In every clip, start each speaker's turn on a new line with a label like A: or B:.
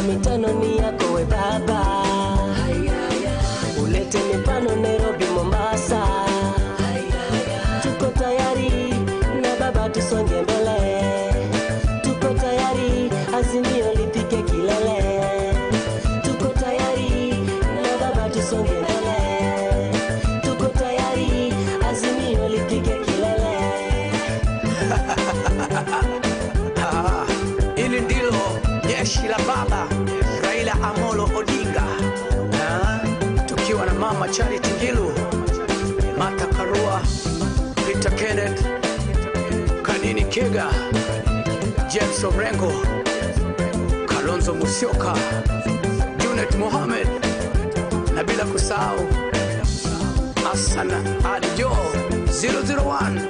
A: mitano ni yako we baba. Ulete mifano Nairobi, Mombasa. Tuko tayari na baba tusonge mbele. Tuko tayari Azimio lipike kilele. Tuko tayari na baba tusonge mbele. Tuko tayari Azimio lipike kilele.
B: Ili ndilo jeshi la baba Raila Amolo Odinga, tukiwa na mama Charity Ngilu, Martha Karua, Peter Kenneth, Kanini Kega, James Orengo, Kalonzo Musyoka, Junet Mohamed, na bila kusahau Hassan Adjo 001.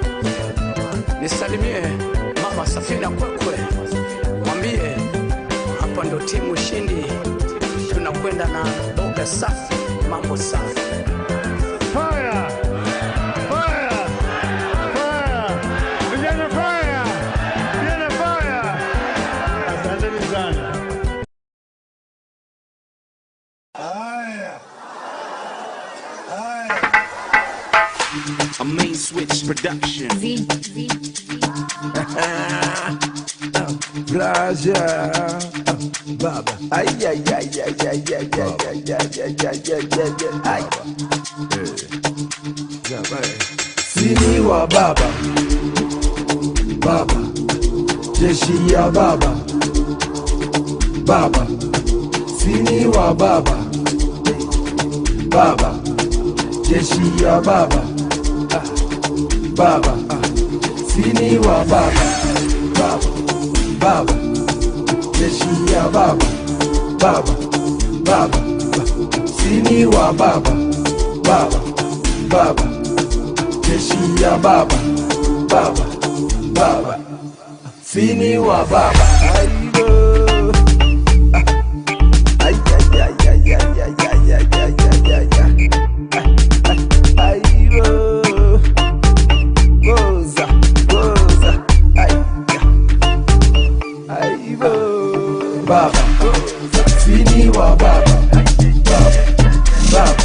B: Nisalimie mama Safina Kwekwe, mwambie hapa ndo timu shindi, tunakwenda na boga safi, mambo safi.
C: Fire! Fire! Fire! Vijana fire! Vijana fire! Asanteni sana.
D: A main switch production.
E: Plaza, baba. Ay, ay, ay, ay, ay, ay, ay, ay, ay, ay, ay. Sini wa baba, baba. Jeshi ya baba, baba. Sini wa baba, baba. Jeshi ya baba, baba. Sini wa baba, baba. Baba, jeshi ya baba, baba, baba, sini wa baba, baba, baba, jeshi ya baba, baba, baba, sini wa baba. Ay, ay, ay, ay, ay, ay, ay, ay, ay, ay, ay, ay, goza, goza, ay. Baba, sini wa baba, baba, baba,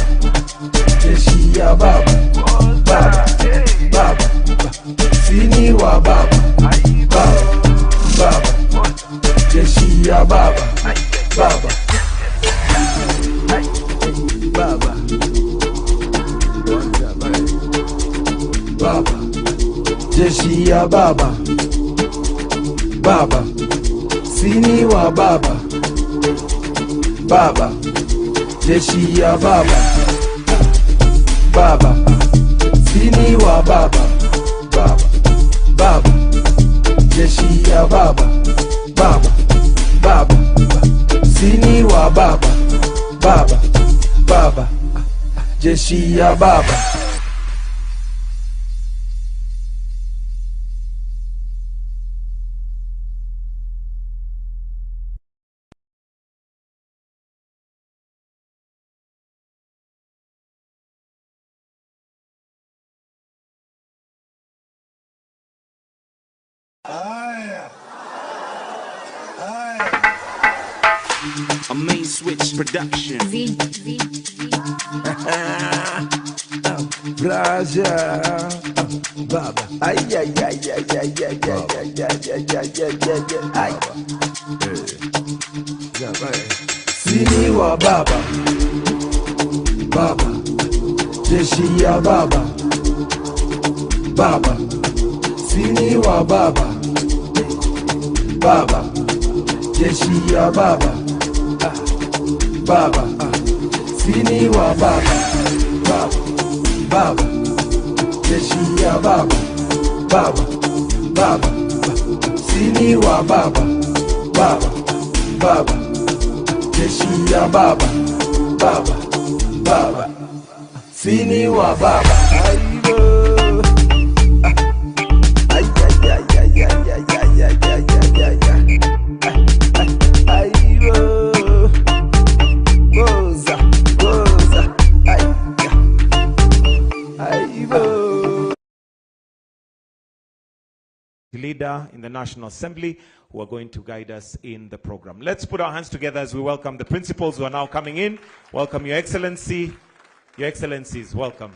E: jeshi ya baba, baba, baba, sini wa baba, baba, baba, jeshi ya baba, baba, baba, baba, jeshi ya baba, baba. Sini wa baba, baba, jeshi ya baba, baba, sini wa baba, baba, baba, jeshi ya baba, baba, baba, sini wa baba, baba, baba, jeshi ya baba.
D: A main switch production.
E: Plaza, baba. Ay, ay, ay, ay, ay, ay, ay, ay, ay, ay, ay, ay. Sini wa baba, baba, jeshi ya baba, baba, sini wa baba, baba, jeshi ya baba, baba, sini wa baba, baba, baba, jeshi ya baba, baba, baba, sini wa baba, baba, baba, jeshi ya baba, baba, baba, sini wa baba. Ay, ay, ay, ay, ay, ay, ay, ay, ay, ay, ay, ay. Goza, goza, ay, ay,
F: leader in the National Assembly, who are going to guide us in the program. Let's put our hands together as we welcome the principals who are now coming in. Welcome, Your Excellency. Your Excellencies, welcome.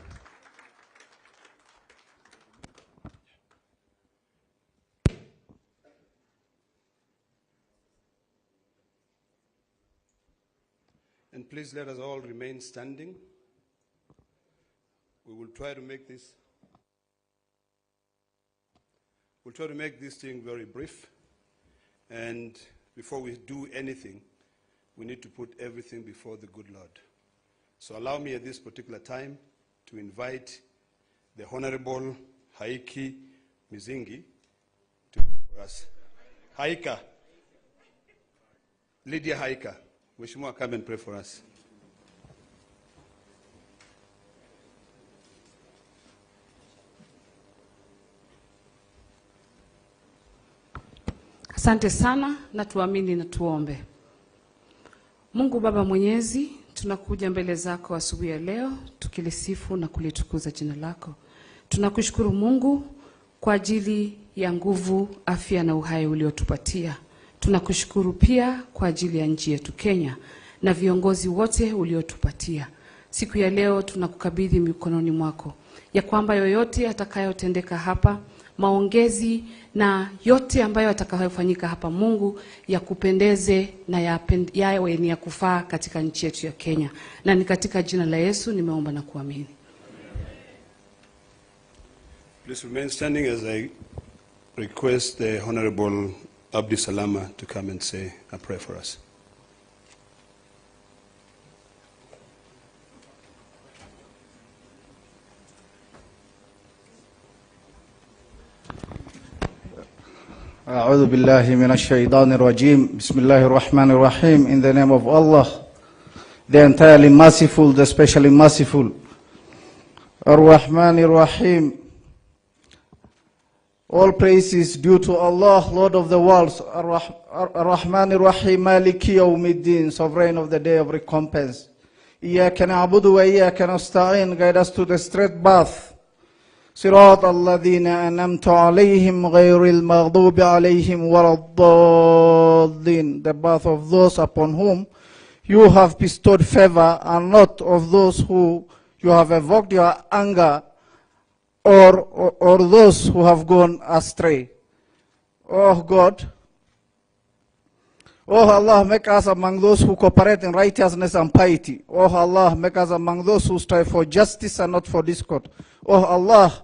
G: And please let us all remain standing. We will try to make this thing very brief. And before we do anything, we need to put everything before the good Lord. So allow me at this particular time to invite the Honorable Haiki Mizingi to pray for us. Haika. Lydia Haika. Mheshimiwa, come and pray for us.
H: Asante sana na tuamini na tuombe. Mungu Baba Mwenyezi, tunakuja mbele zako asubuhi ya leo tukilisifu na kulitukuza jina lako. Tunakushukuru Mungu kwa ajili ya nguvu, afya na uhai uliotupatia. Tunakushukuru pia kwa ajili ya nchi yetu Kenya na viongozi wote uliotupatia. Siku ya leo tunakukabidhi mikononi mwako, ya kwamba yoyote atakayotendeka hapa, maongezi na yote ambayo atakayofanyika hapa, Mungu, ya kupendeze na yawe ni ya kufaa katika nchi yetu ya Kenya. Na ni katika jina la Yesu nimeomba na kuamini.
G: Please remain standing as I request the Honorable Abdi Salama to come and say a prayer for us.
I: أعوذ بالله من الشيطان الرجيم. بسم الله الرحمن الرحيم. In the name of Allah, the entirely merciful, the specially merciful. Ar-Rahman Ar-Rahim. All praise is due to Allah, Lord of the worlds. Ar-Rahman Ar-Rahim, Maliki Yawmiddin, sovereign of the day of recompense. Iyaka na'budu wa iyaka nasta'in. Guide us to the straight path. صراط الذين أنعمت عليهم غير المغضوب عليهم ولا الضالين. The path of those upon whom you have bestowed favor, and not of those who you have evoked your anger, or those who have gone astray. Oh God, oh Allah, make us among those who cooperate in righteousness and piety. Oh Allah, make us among those who strive for justice and not for discord. Oh Allah,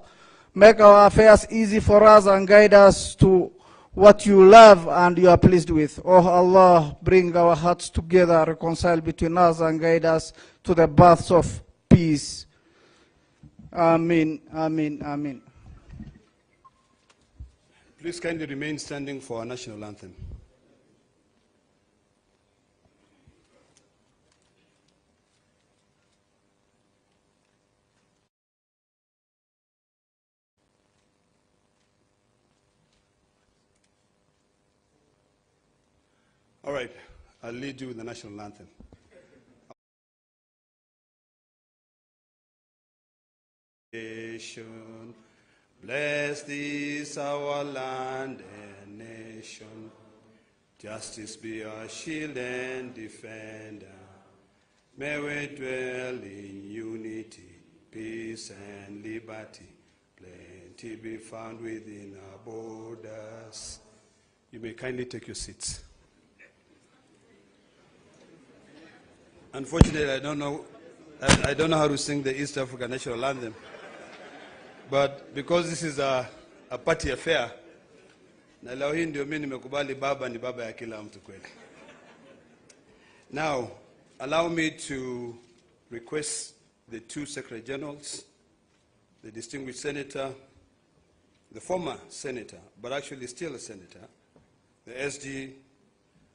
I: make our affairs easy for us and guide us to what you love and you are pleased with. Oh Allah, bring our hearts together, reconcile between us and guide us to the paths of peace. Amen, amen, amen.
G: Please kindly remain standing for our national anthem. All right, I'll lead you with the national anthem. Nation, blessed is our land and nation. Justice be our shield and defender. May we dwell in unity, peace and liberty. Plenty be found within our borders. You may kindly take your seats. Unfortunately, I don't know how to sing the East African national anthem. But because this is a party affair, na leo hii ndio mimi nimekubali baba ni baba ya kila mtu kweli. Now, allow me to request the two Secretary Generals, the distinguished senator, the former senator, but actually still a senator, the SG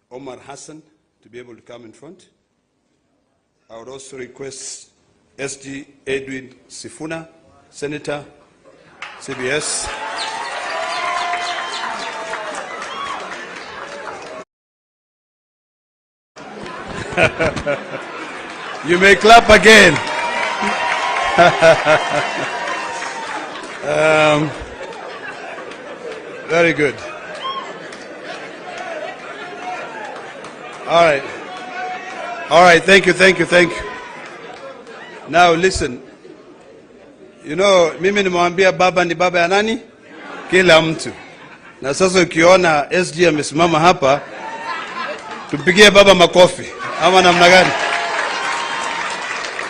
G: Omar Hassan, to be able to come in front. I would also request SG Edwin Sifuna, Senator, CBS. You may clap again. Very good. All right. All right, thank you. Now listen. You know, mimi nimwambia baba ni baba ya nani? Kila mtu. Na sasa ukiona SG amesimama hapa, tupigie baba makofi. Ama namna gani?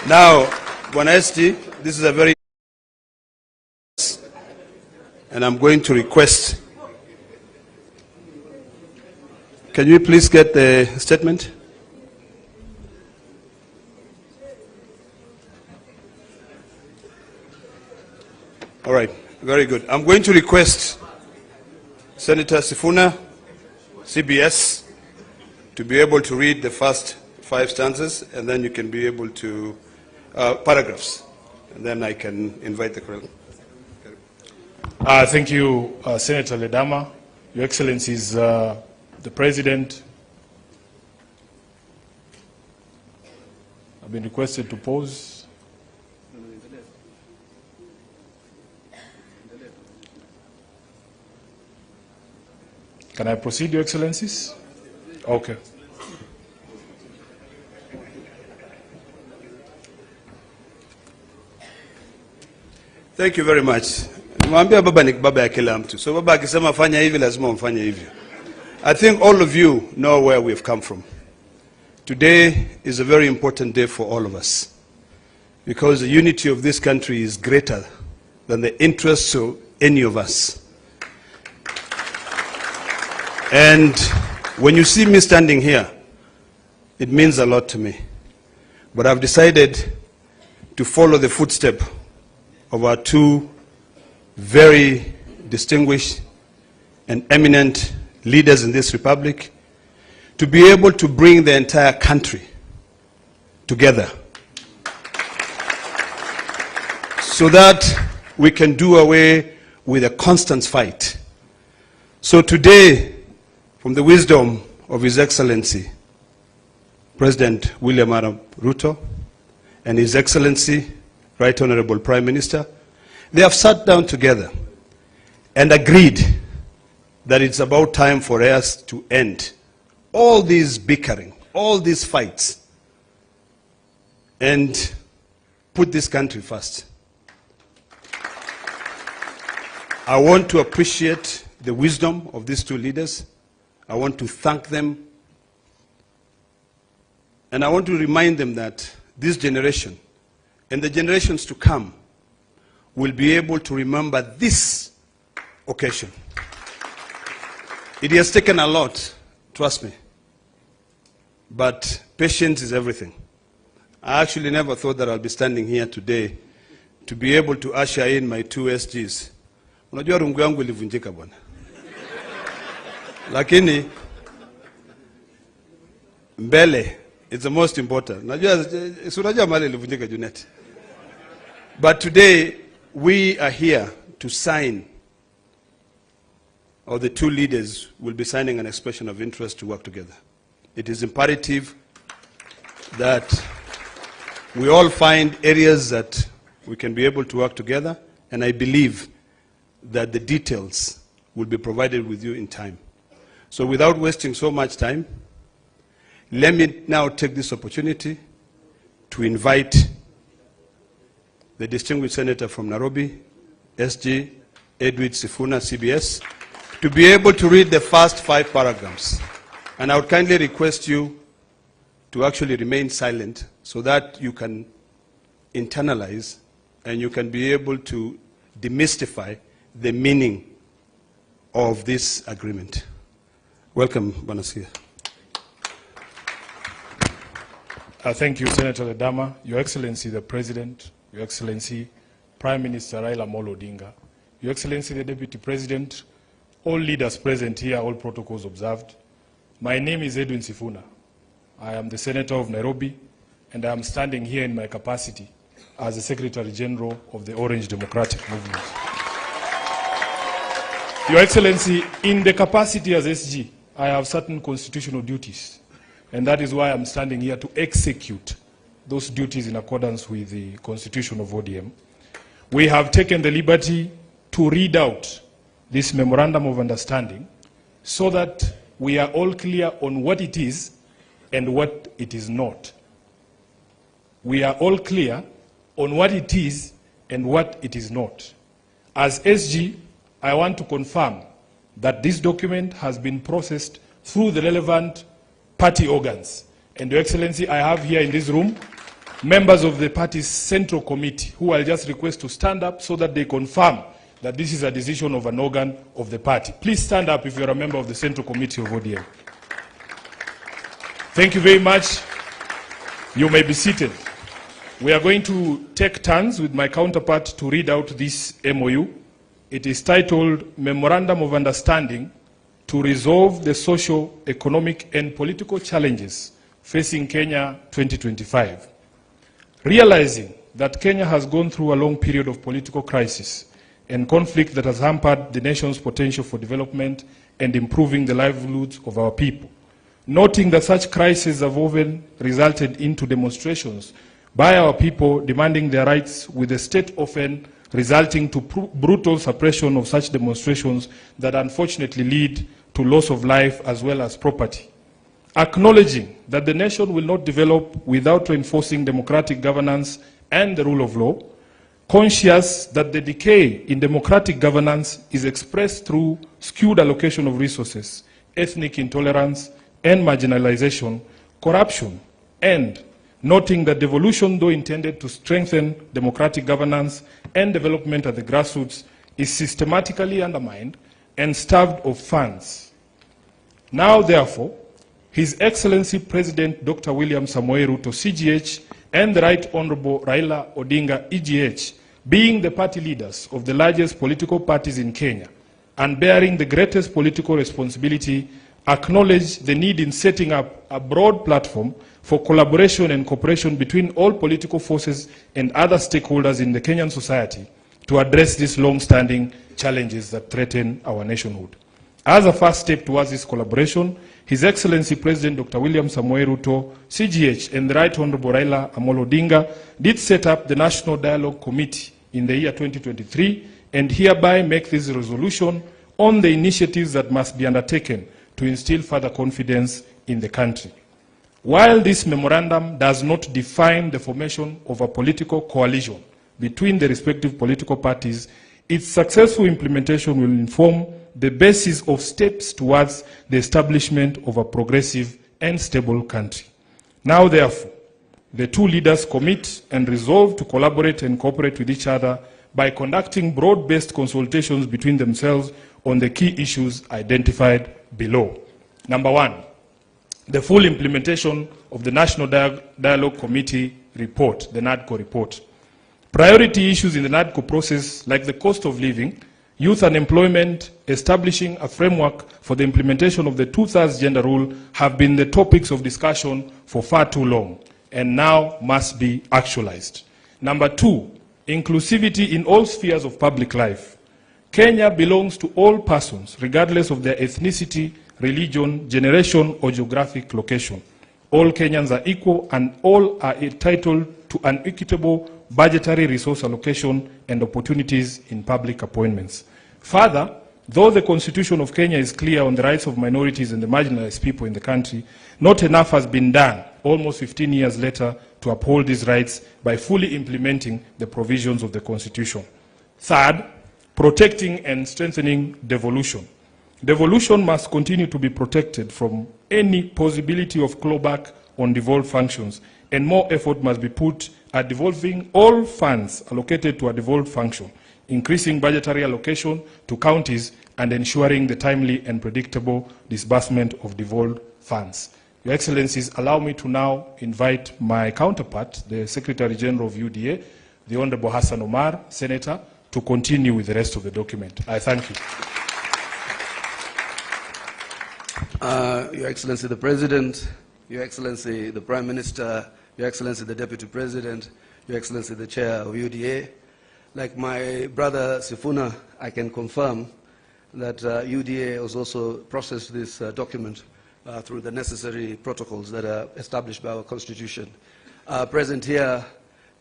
G: Now, Bwana SG, this is a very, and I'm going to request, can you please get the statement? All right, very good. I'm going to request Senator Sifuna, CBS, to be able to read the first 5 stanzas, and then you can be able to, paragraphs, and then I can invite the crowd.
J: Thank you, Senator Ledama. Your Excellencies, the President, I've been requested to pause. Can I proceed, Your Excellencies? Okay.
G: Thank you very much. Mwambia baba ni baba ya kila mtu. So baba akisema fanya hivi lazima mfanye hivyo. I think all of you know where we've come from. Today is a very important day for all of us, because the unity of this country is greater than the interests of any of us. And when you see me standing here, it means a lot to me. But I've decided to follow the footsteps of our 2 very distinguished and eminent leaders in this republic, to be able to bring the entire country together so that we can do away with a constant fight. So today, from the wisdom of His Excellency, President William Ruto, and His Excellency, Right Honorable Prime Minister, they have sat down together and agreed that it's about time for us to end all these bickering, all these fights, and put this country first. I want to appreciate the wisdom of these 2 leaders. I want to thank them. And I want to remind them that this generation and the generations to come will be able to remember this occasion. It has taken a lot, trust me. But patience is everything. I actually never thought that I'll be standing here today to be able to usher in my 2 SGs. Unajua rungu yangu ilivunjika bwana. Lakini mbele, it's the most important. Unajua mali ilivunjika Junet. But today we are here to sign, or the 2 leaders will be signing an expression of interest to work together. It is imperative that we all find areas that we can be able to work together, and I believe that the details will be provided with you in time. So without wasting so much time, let me now take this opportunity to invite the distinguished senator from Nairobi, SG Edward Sifuna, CBS, to be able to read the first 5 paragraphs. And I would kindly request you to actually remain silent so that you can internalize and you can be able to demystify the meaning of this agreement. Welcome, Banasia.
J: Thank you, Senator Ledama. Your Excellency, the President, Your Excellency, Prime Minister Raila Odinga, Your Excellency, the Deputy President, all leaders present here, all protocols observed. My name is Edwin Sifuna. I am the Senator of Nairobi, and I am standing here in my capacity as the Secretary General of the Orange Democratic Movement. Your Excellency, in the capacity as SG, I have certain constitutional duties, and that is why I'm standing here to execute those duties in accordance with the Constitution of ODM. We have taken the liberty to read out this memorandum of understanding so that we are all clear on what it is and what it is not. We are all clear on what it is and what it is not. As SG, I want to confirm that this document has been processed through the relevant party organs. And Your Excellency, I have here in this room members of the party's central committee who I'll just request to stand up so that they confirm that this is a decision of an organ of the party. Please stand up if you're a member of the central committee of ODM. Thank you very much. You may be seated. We are going to take turns with my counterpart to read out this MOU. It is titled Memorandum of Understanding to Resolve the Social, Economic and Political Challenges Facing Kenya 2025. Realizing that Kenya has gone through a long period of political crisis and conflict that has hampered the nation's potential for development and improving the livelihoods of our people. Noting that such crises have often resulted into demonstrations by our people demanding their rights, with the state often resulting to brutal suppression of such demonstrations that unfortunately lead to loss of life as well as property. Acknowledging that the nation will not develop without reinforcing democratic governance and the rule of law, conscious that the decay in democratic governance is expressed through skewed allocation of resources, ethnic intolerance and marginalization, corruption, and noting that devolution, though intended to strengthen democratic governance and development at the grassroots, is systematically undermined and starved of funds. Now, therefore, His Excellency President Dr. William Samoei Ruto, CGH, and the Right Honorable Raila Odinga, EGH, being the party leaders of the largest political parties in Kenya and bearing the greatest political responsibility, acknowledge the need in setting up a broad platform for collaboration and cooperation between all political forces and other stakeholders in the Kenyan society to address these long-standing challenges that threaten our nationhood. As a first step towards this collaboration, His Excellency President Dr. William Samoei Ruto, CGH, and the Right Honorable Raila Amolo Odinga did set up the National Dialogue Committee in the year 2023 and hereby make this resolution on the initiatives that must be undertaken to instill further confidence in the country. While this memorandum does not define the formation of a political coalition between the respective political parties, its successful implementation will inform the basis of steps towards the establishment of a progressive and stable country. Now, therefore, the two leaders commit and resolve to collaborate and cooperate with each other by conducting broad-based consultations between themselves on the key issues identified below. Number one, the full implementation of the National Dialogue Committee report, the NADCO report. Priority issues in the NADCO process, like the cost of living, youth unemployment, establishing a framework for the implementation of the 2/3 gender rule, have been the topics of discussion for far too long and now must be actualized. Number two, inclusivity in all spheres of public life. Kenya belongs to all persons, regardless of their ethnicity, religion, generation, or geographic location. All Kenyans are equal and all are entitled to an equitable budgetary resource allocation and opportunities in public appointments. Further, though the Constitution of Kenya is clear on the rights of minorities and the marginalized people in the country, not enough has been done almost 15 years later to uphold these rights by fully implementing the provisions of the Constitution. Third, protecting and strengthening devolution. Devolution must continue to be protected from any possibility of clawback on devolved functions, and more effort must be put at devolving all funds allocated to a devolved function, increasing budgetary allocation to counties, and ensuring the timely and predictable disbursement of devolved funds. Your Excellencies, allow me to now invite my counterpart, the Secretary General of UDA, the Honorable Hassan Omar, Senator, to continue with the rest of the document. I thank you.
K: Your Excellency the President, Your Excellency the Prime Minister, Your Excellency the Deputy President, Your Excellency the Chair of UDA. Like my brother Sifuna, I can confirm that UDA has also processed this document through the necessary protocols that are established by our Constitution. Present here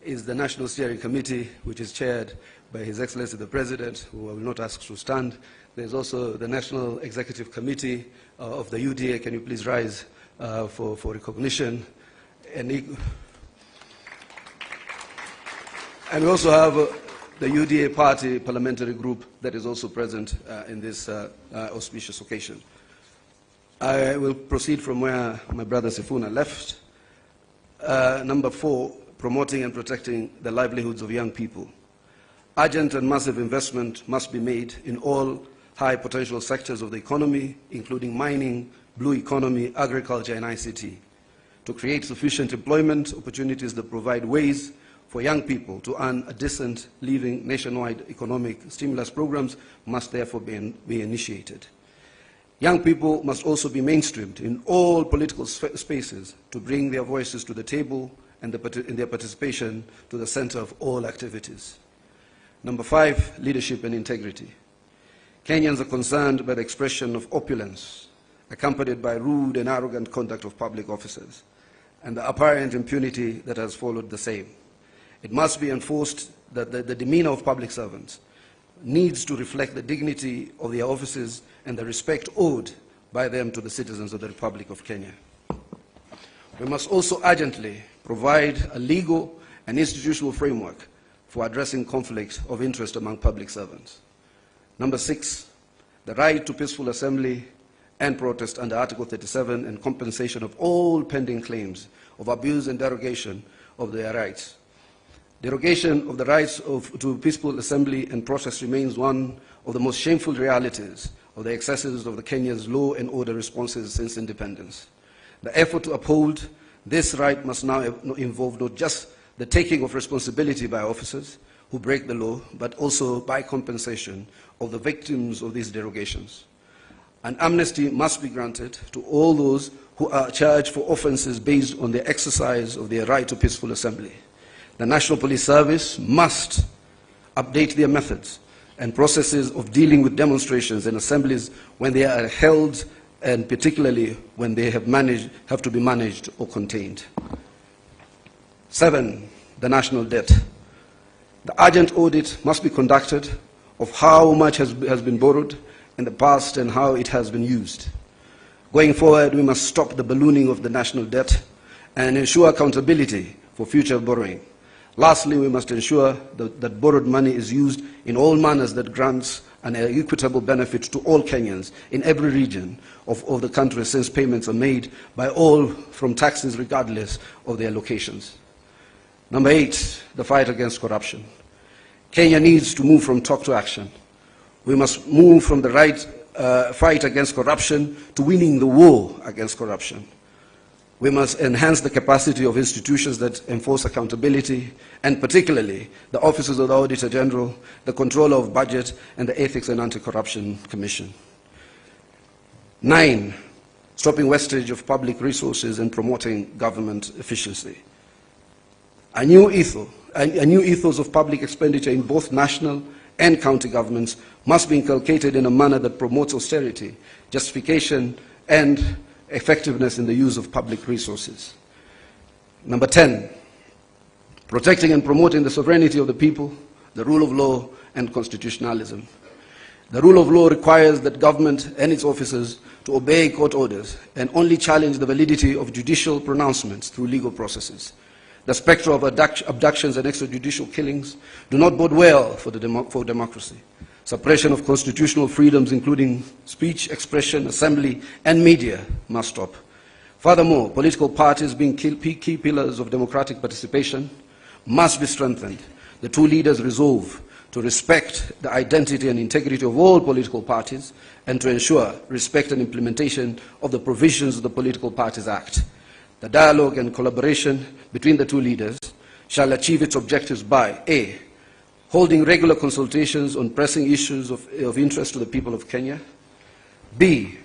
K: is the National Steering Committee, which is chaired by His Excellency the President, who I will not ask to stand. There's also the National Executive Committee of the UDA. Can you please rise for recognition? And we also have the UDA party parliamentary group that is also present in this auspicious occasion. I will proceed from where my brother Sifuna left. Number 4, promoting and protecting the livelihoods of young people. Urgent and massive investment must be made in all high potential sectors of the economy, including mining, blue economy, agriculture, and ICT, to create sufficient employment opportunities that provide ways for young people to earn a decent living. Nationwide economic stimulus programs must therefore be initiated. Young people must also be mainstreamed in all political spaces to bring their voices to the table and their participation to the center of all activities. Number 5, leadership and integrity. Kenyans are concerned by the expression of opulence, accompanied by rude and arrogant conduct of public officers, and the apparent impunity that has followed the same. It must be enforced that the demeanor of public servants needs to reflect the dignity of their offices and the respect owed by them to the citizens of the Republic of Kenya. We must also urgently provide a legal and institutional framework for addressing conflict of interest among public servants. Number 6, the right to peaceful assembly and protest under Article 37 and compensation of all pending claims of abuse and derogation of their rights. Derogation of the rights to peaceful assembly and protest remains one of the most shameful realities of the excesses of the Kenya's law and order responses since independence. The effort to uphold this right must now involve not just the taking of responsibility by officers who break the law, but also by compensation of the victims of these derogations. An amnesty must be granted to all those who are charged for offenses based on the exercise of their right to peaceful assembly. The National Police Service must update their methods and processes of dealing with demonstrations and assemblies when they are held, and particularly when they have to be managed or contained. 7, the national debt. The urgent audit must be conducted of how much has been borrowed in the past and how it has been used. Going forward, we must stop the ballooning of the national debt and ensure accountability for future borrowing. Lastly, we must ensure that borrowed money is used in all manners that grants an equitable benefit to all Kenyans in every region of the country, since payments are made by all from taxes regardless of their locations. Number 8, the fight against corruption. Kenya needs to move from talk to action. We must move from the fight against corruption to winning the war against corruption. We must enhance the capacity of institutions that enforce accountability, and particularly the offices of the Auditor General, the Controller of Budget, and the Ethics and Anti-Corruption Commission. 9, stopping wastage of public resources and promoting government efficiency. A new ethos of public expenditure in both national and county governments must be inculcated in a manner that promotes austerity, justification, and effectiveness in the use of public resources. Number 10, protecting and promoting the sovereignty of the people, the rule of law, and constitutionalism. The rule of law requires that government and its officers to obey court orders and only challenge the validity of judicial pronouncements through legal processes. The spectre of abductions and extrajudicial killings do not bode well for democracy. Suppression of constitutional freedoms, including speech, expression, assembly, and media, must stop. Furthermore, political parties, being key pillars of democratic participation, must be strengthened. The two leaders resolve to respect the identity and integrity of all political parties and to ensure respect and implementation of the provisions of the Political Parties Act. The dialogue and collaboration between the two leaders shall achieve its objectives by A, holding regular consultations on pressing issues of interest to the people of Kenya, B,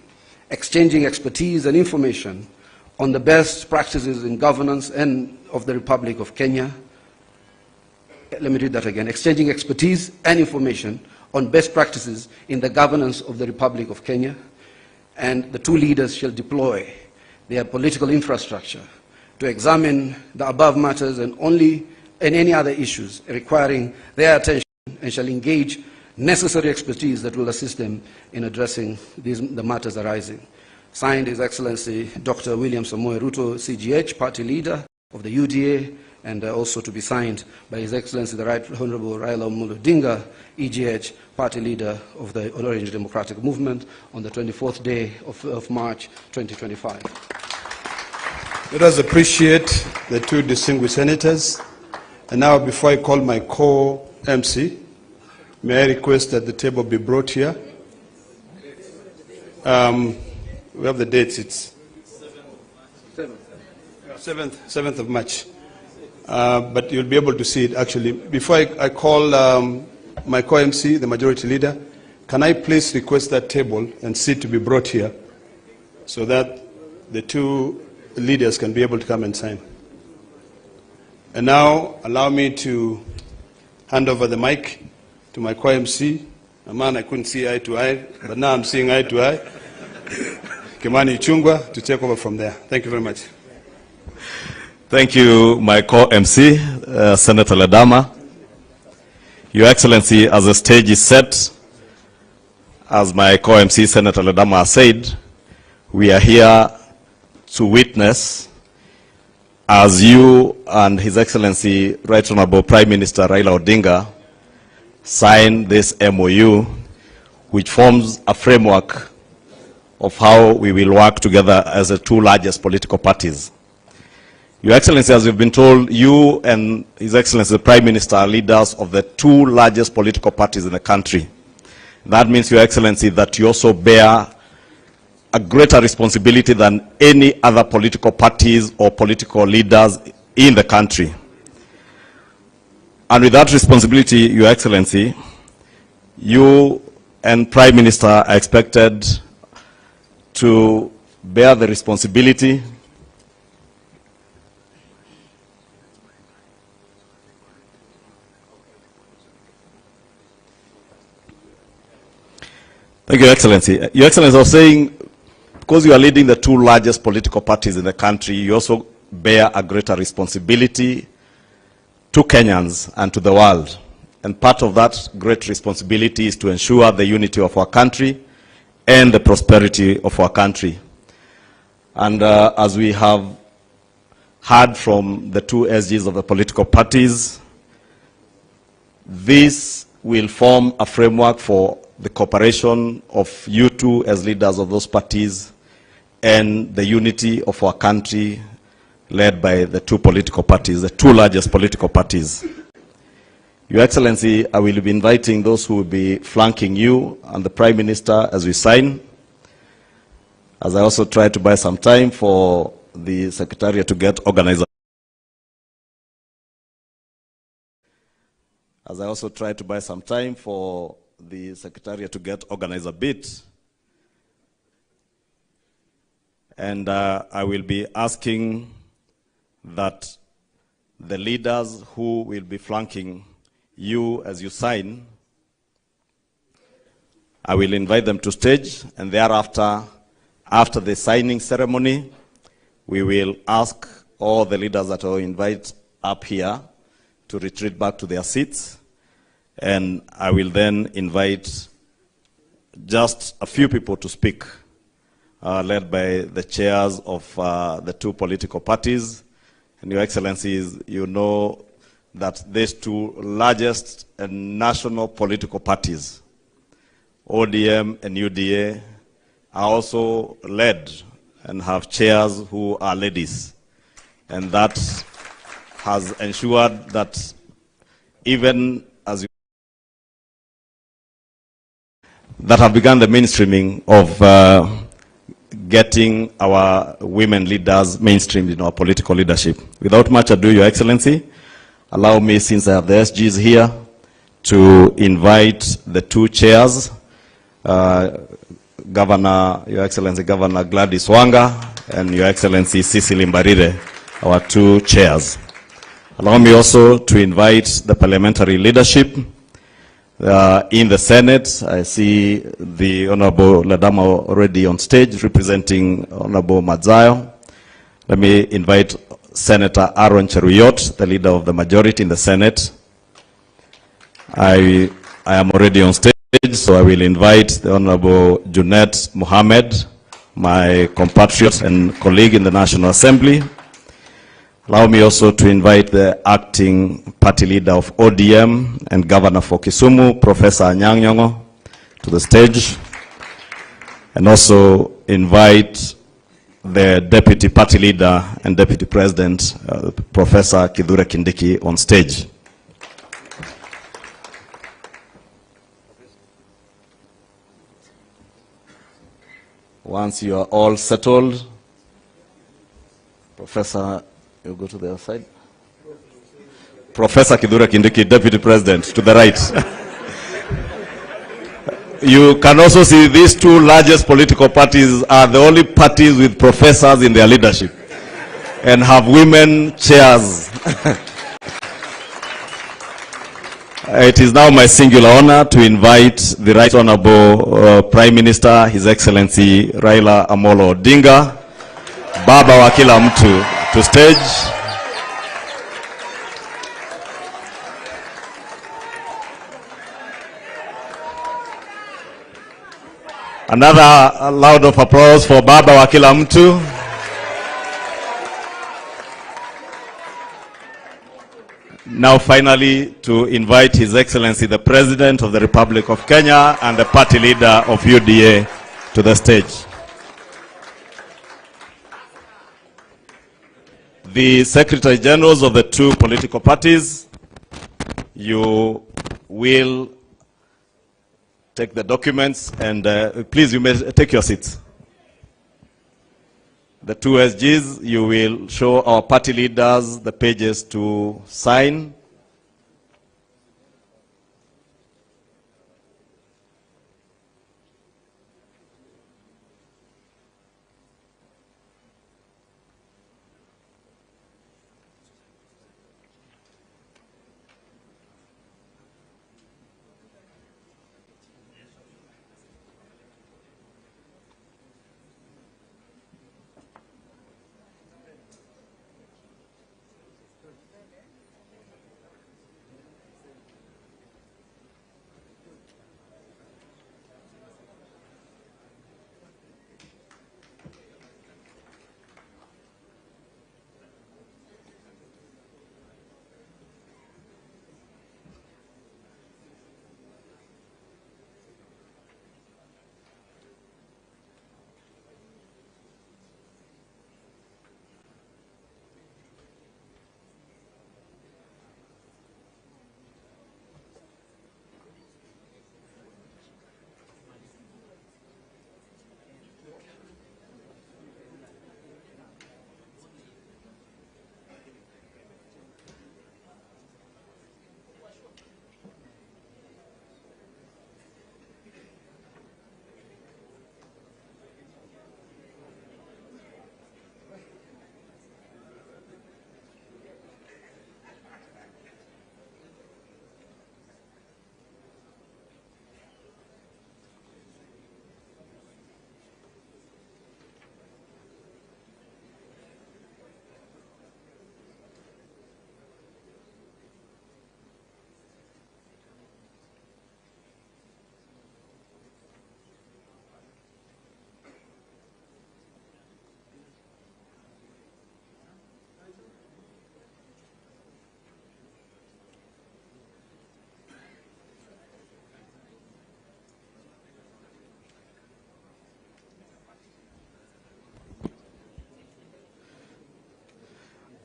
K: exchanging expertise and information on the best practices in governance and of the Republic of Kenya. Let me read that again. Exchanging expertise and information on best practices in the governance of the Republic of Kenya, and the two leaders shall deploy their political infrastructure to examine the above matters and only and any other issues requiring their attention, and shall engage necessary expertise that will assist them in addressing the matters arising. Signed, His Excellency Dr. William Samoei Ruto, CGH, Party Leader of the UDA, and also to be signed by His Excellency the Right Honorable Raila Odinga, EGH, Party Leader of the Orange Democratic Movement, on the 24th day of March 2025.
G: Let us appreciate the two distinguished senators. And now, before I call my co-MC, may I request that the table be brought here? We have the dates. It's 7th of March. But you'll be able to see it actually. Before I call my co-MC, the majority leader, can I please request that table and seat to be brought here so that the two leaders can be able to come and sign. And now, allow me to hand over the mic to my co-MC, a man I couldn't see eye to eye, but now I'm seeing eye to eye, Kimani Ichung'wah, to take over from there. Thank you very much.
L: Thank you, my co-MC, Senator Ledama. Your Excellency, as the stage is set, as my co-MC, Senator Ledama, has said, we are here to witness as you and His Excellency Right Honorable Prime Minister Raila Odinga sign this MOU, which forms a framework of how we will work together as the two largest political parties. Your Excellency, as we've been told, you and His Excellency the Prime Minister are leaders of the two largest political parties in the country. That means, Your Excellency, that you also bear a greater responsibility than any other political parties or political leaders in the country. And with that responsibility, Your Excellency, you and Prime Minister are expected to bear the responsibility Thank you, Your Excellency. Your Excellency, I was saying, because you are leading the two largest political parties in the country, you also bear a greater responsibility to Kenyans and to the world. And part of that great responsibility is to ensure the unity of our country and the prosperity of our country. And as we have heard from the two SGs of the political parties, this will form a framework for the cooperation of you two as leaders of those parties and the unity of our country led by the two political parties, the two largest political parties. Your Excellency, I will be inviting those who will be flanking you and the Prime Minister as we sign, as I also try to buy some time for the Secretariat to get organized. As I also try to buy some time for the Secretariat to get organized a bit. And I will be asking that the leaders who will be flanking you as you sign, I will invite them to stage, and thereafter, after the signing ceremony, we will ask all the leaders that are invited up here to retreat back to their seats, and I will then invite just a few people to speak, led by the chairs of the two political parties. And Your Excellencies, you know that these two largest national political parties, ODM and UDA, are also led and have chairs who are ladies. And that has ensured that even as you that have begun the mainstreaming of getting our women leaders mainstreamed in our political leadership. Without much ado, Your Excellency, allow me, since I have the SGs here, to invite the two chairs, Governor, Your Excellency, Governor Gladys Wanga, and Your Excellency Cecily Mbarire, our two chairs. Allow me also to invite the parliamentary leadership. In the Senate, I see the Honorable Ledama already on stage representing Honorable Madzayo. Let me invite Senator Aaron Cheruyot, the leader of the majority in the Senate. I am already on stage, so I will invite the Honorable Junet Mohammed, my compatriot and colleague in the National Assembly. Allow me also to invite the acting party leader of ODM and governor for Kisumu, Professor Anyang' Nyong'o, to the stage. And also invite the deputy party leader and deputy president, Professor Kithure Kindiki, on stage. Once you are all settled, Professor, you go to the other side. Professor Kithure Kindiki, deputy president, to the right. You can also see these two largest political parties are the only parties with professors in their leadership and have women chairs. It is now my singular honor to invite the Right Honorable Prime Minister, His Excellency Raila Amolo Odinga, Baba wa kila mtu, to stage. Another loud of applause for Baba wa kila mtu. Now finally to invite His Excellency the President of the Republic of Kenya and the party leader of UDA to the stage. The Secretary Generals of the two political parties, you will take the documents and please, you may take your seats. The two SGs, you will show our party leaders the pages to sign.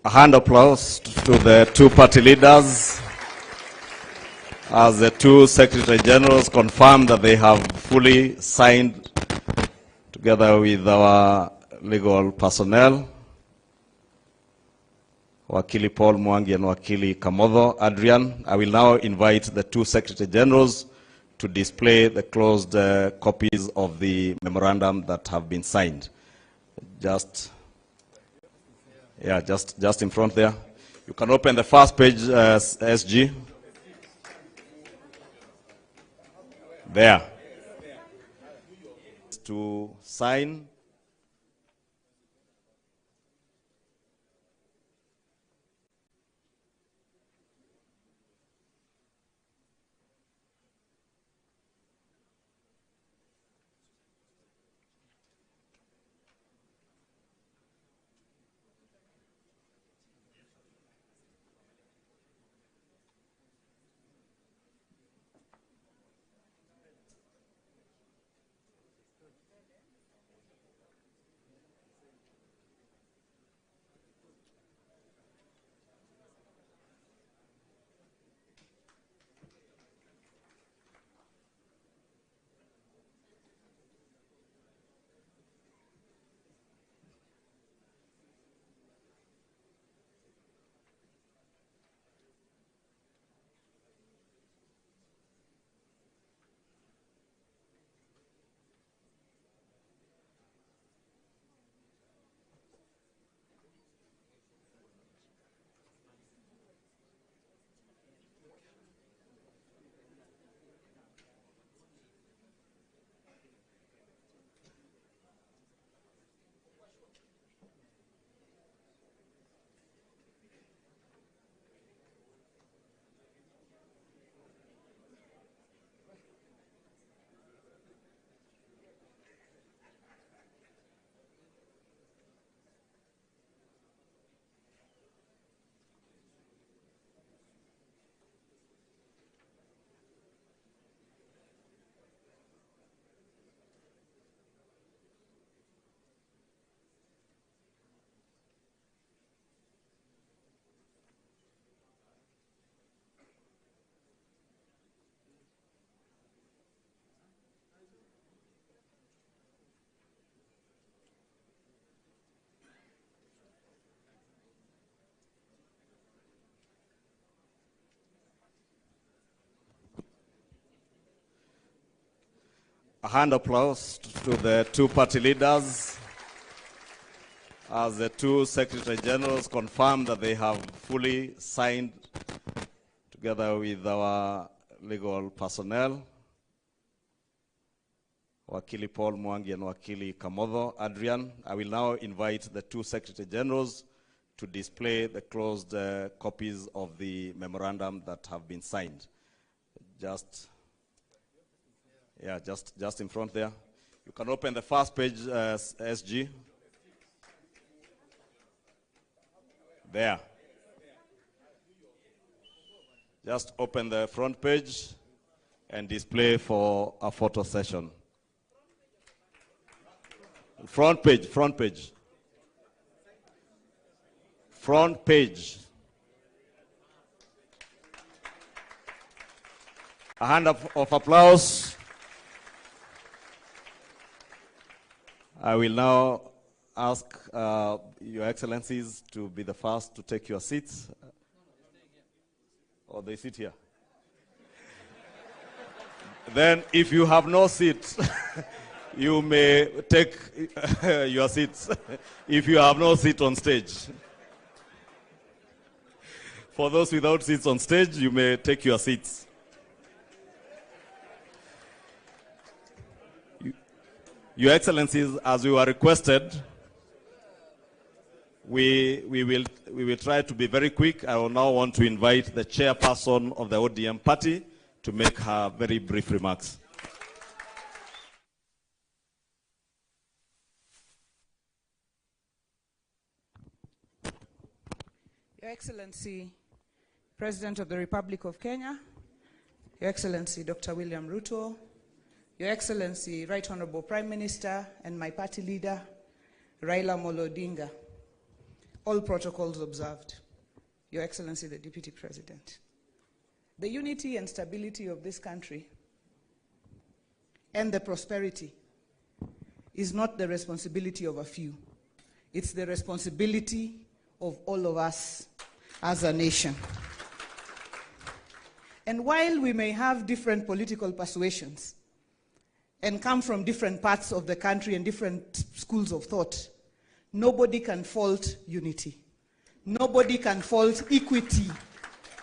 L: A hand applause to the two party leaders as the two Secretary Generals confirm that they have fully signed together with our legal personnel, Wakili Paul Mwangi and Wakili Kamodho Adrian. I will now invite the two Secretary Generals to display the closed copies of the memorandum that have been signed. Just in front there. You can open the first page, SG. There. To sign. hand applause to the two party leaders as the two Secretary Generals confirm that they have fully signed, together with our legal personnel, Wakili Paul Mwangi and Wakili Kamodho Adrian. I will now invite the two Secretary Generals to display the closed copies of the memorandum that have been signed. Just in front there. You can open the first page, SG. There. Just open the front page and display for a photo session. Front page, front page. Front page. A hand of applause. I will now ask Your Excellencies to be the first to take your seats. Or they sit here. Then, if you have no seat, you may take your seats. If you have no seat on stage. For those without seats on stage, you may take your seats. Your Excellencies, as we were requested, we will try to be very quick. I will now want to invite the chairperson of the ODM party to make her very brief remarks.
M: Your Excellency, President of the Republic of Kenya, Your Excellency, Dr. William Ruto, Your Excellency, Right Honorable Prime Minister, and my party leader, Raila Odinga, all protocols observed. Your Excellency, the Deputy President. The unity and stability of this country and the prosperity is not the responsibility of a few. It's the responsibility of all of us as a nation. And while we may have different political persuasions and come from different parts of the country and different schools of thought, nobody can fault unity. Nobody can fault equity.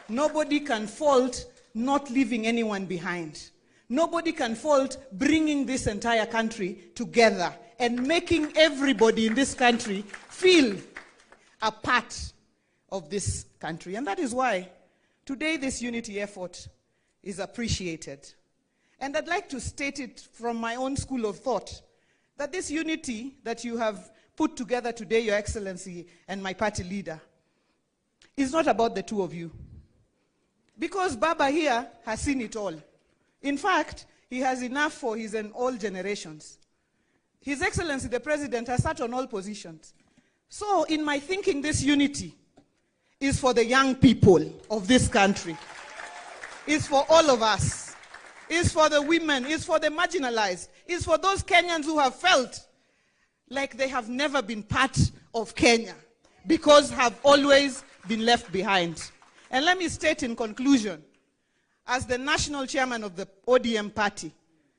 M: Nobody can fault not leaving anyone behind. Nobody can fault bringing this entire country together and making everybody in this country feel a part of this country. And that is why today this unity effort is appreciated. And I'd like to state it from my own school of thought, that this unity that you have put together today, Your Excellency and my party leader, is not about the two of you. Because Baba here has seen it all. In fact, he has enough for his and all generations. His Excellency, the President, has sat on all positions. So in my thinking, this unity is for the young people of this country. It's for all of us. It's for the women. It's for the marginalized. It's for those Kenyans who have felt like they have never been part of Kenya because have always been left behind. And let me state in conclusion, as the national chairman of the ODM party,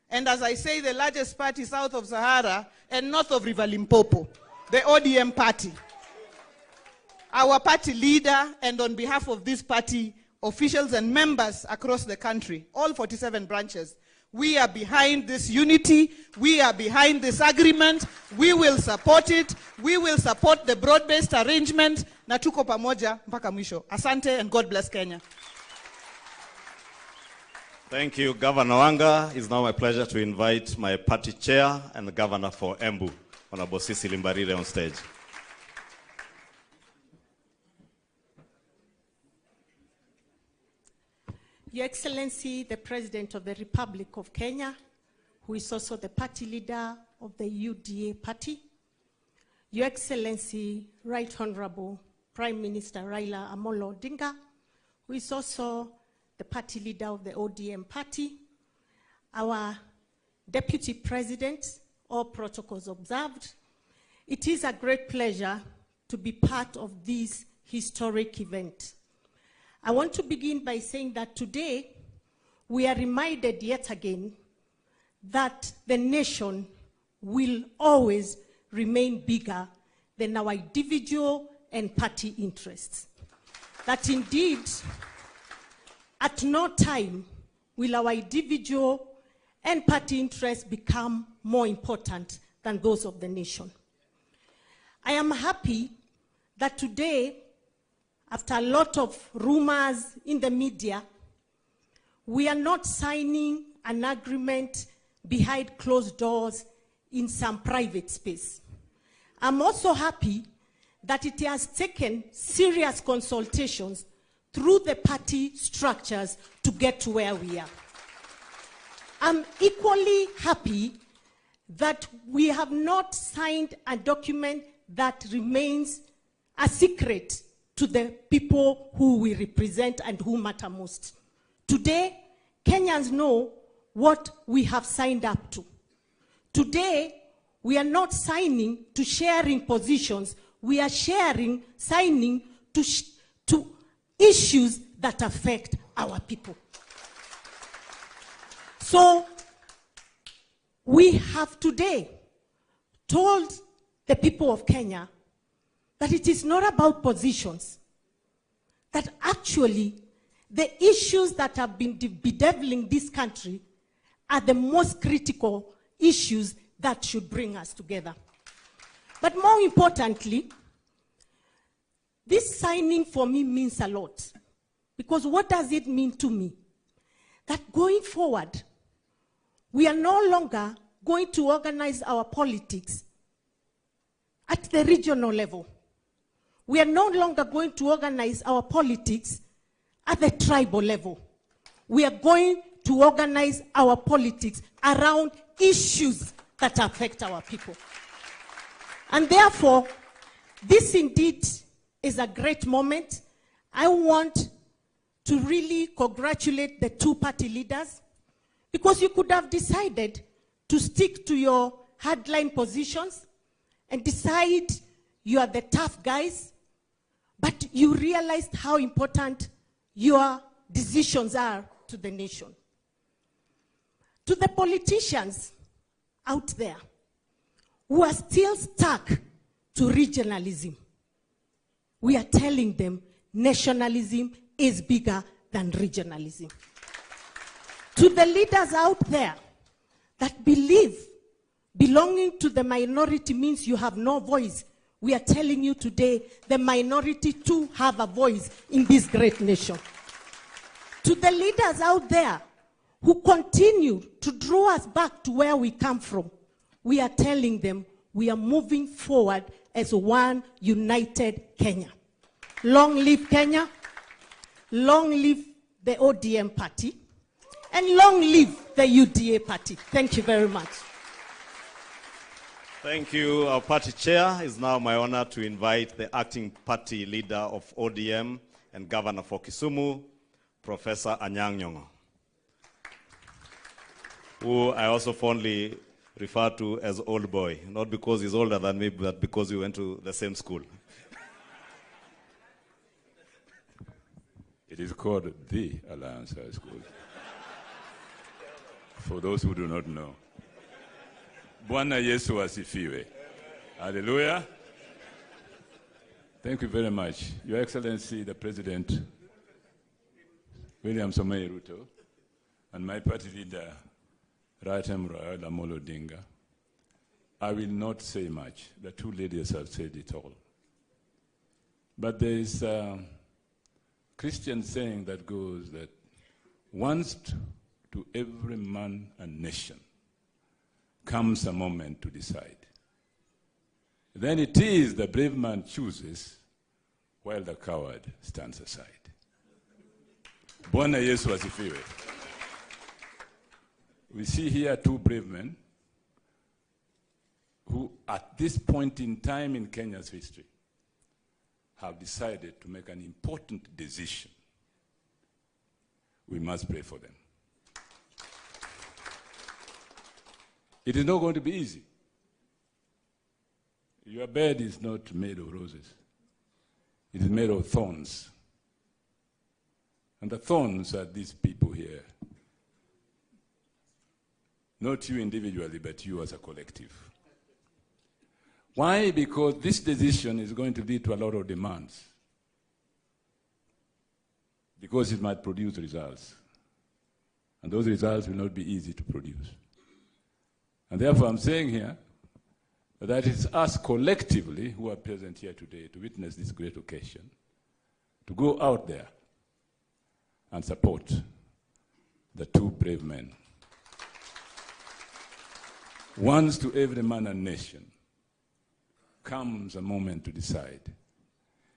M: and as I say, the largest party south of Sahara and north of River Limpopo, the ODM party, our party leader, and on behalf of this party, officials and members across the country, all 47 branches, we are behind this unity. We are behind this agreement. We will support it. We will support the broad-based arrangement. Na tuko pamoja mpaka mwisho. Asante and God bless Kenya.
L: Thank you, Governor Wanga. It's now my pleasure to invite my party chair and the governor for Embu, Honorable Sisi Limbarire, on stage.
N: Your Excellency, the President of the Republic of Kenya, who is also the party leader of the UDA party, Your Excellency, Right Honorable Prime Minister Raila Amolo Odinga, who is also the party leader of the ODM party, our Deputy President, all protocols observed. It is a great pleasure to be part of this historic event. I want to begin by saying that today we are reminded yet again that the nation will always remain bigger than our individual and party interests. That indeed, at no time will our individual and party interests become more important than those of the nation. I am happy that today, after a lot of rumors in the media, we are not signing an agreement behind closed doors in some private space. I'm also happy that it has taken serious consultations through the party structures to get to where we are. I'm equally happy that we have not signed a document that remains a secret to the people who we represent and who matter most. Today, Kenyans know what we have signed up to. Today, we are not signing to sharing positions. We are signing to issues that affect our people. So, we have today told the people of Kenya that it is not about positions, that actually the issues that have been bedeviling this country are the most critical issues that should bring us together. But more importantly, this signing for me means a lot. Because what does it mean to me? That going forward, we are no longer going to organize our politics at the regional level. We are no longer going to organize our politics at the tribal level. We are going to organize our politics around issues that affect our people. And therefore, this indeed is a great moment. I want to really congratulate the two party leaders, because you could have decided to stick to your hardline positions and decide you are the tough guys, but you realized how important your decisions are to the nation. To the politicians out there who are still stuck to regionalism, we are telling them nationalism is bigger than regionalism. To the leaders out there that believe belonging to the minority means you have no voice, we are telling you today the minority too have a voice in this great nation. To the leaders out there who continue to draw us back to where we come from, we are telling them we are moving forward as one united Kenya. Long live Kenya, long live the ODM party, and long live the UDA party. Thank you very much.
L: Thank you. Our party chair. It's now my honor to invite the acting party leader of ODM and governor for Kisumu, Professor Anyang' Nyong'o, who I also fondly refer to as old boy, not because he's older than me, but because we went to the same school.
O: It is called the Alliance High School, for those who do not know. Bwana Yesu asifiwe. Hallelujah. Thank you very much. Your Excellency, the President, William Samoei Ruto, and my party leader, Raila Odinga. I will not say much. The two ladies have said it all. But there is a Christian saying that goes that once to every man and nation comes a moment to decide. Then it is the brave man chooses while the coward stands aside. Bwana Yesu asifiwe. We see here two brave men who at this point in time in Kenya's history have decided to make an important decision. We must pray for them. It is not going to be easy. Your bed is not made of roses. It is made of thorns. And the thorns are these people here. Not you individually, but you as a collective. Why? Because this decision is going to lead to a lot of demands. Because it might produce results. And those results will not be easy to produce. And therefore I'm saying here that it's us collectively who are present here today to witness this great occasion, to go out there and support the two brave men. Once to every man and nation comes a moment to decide.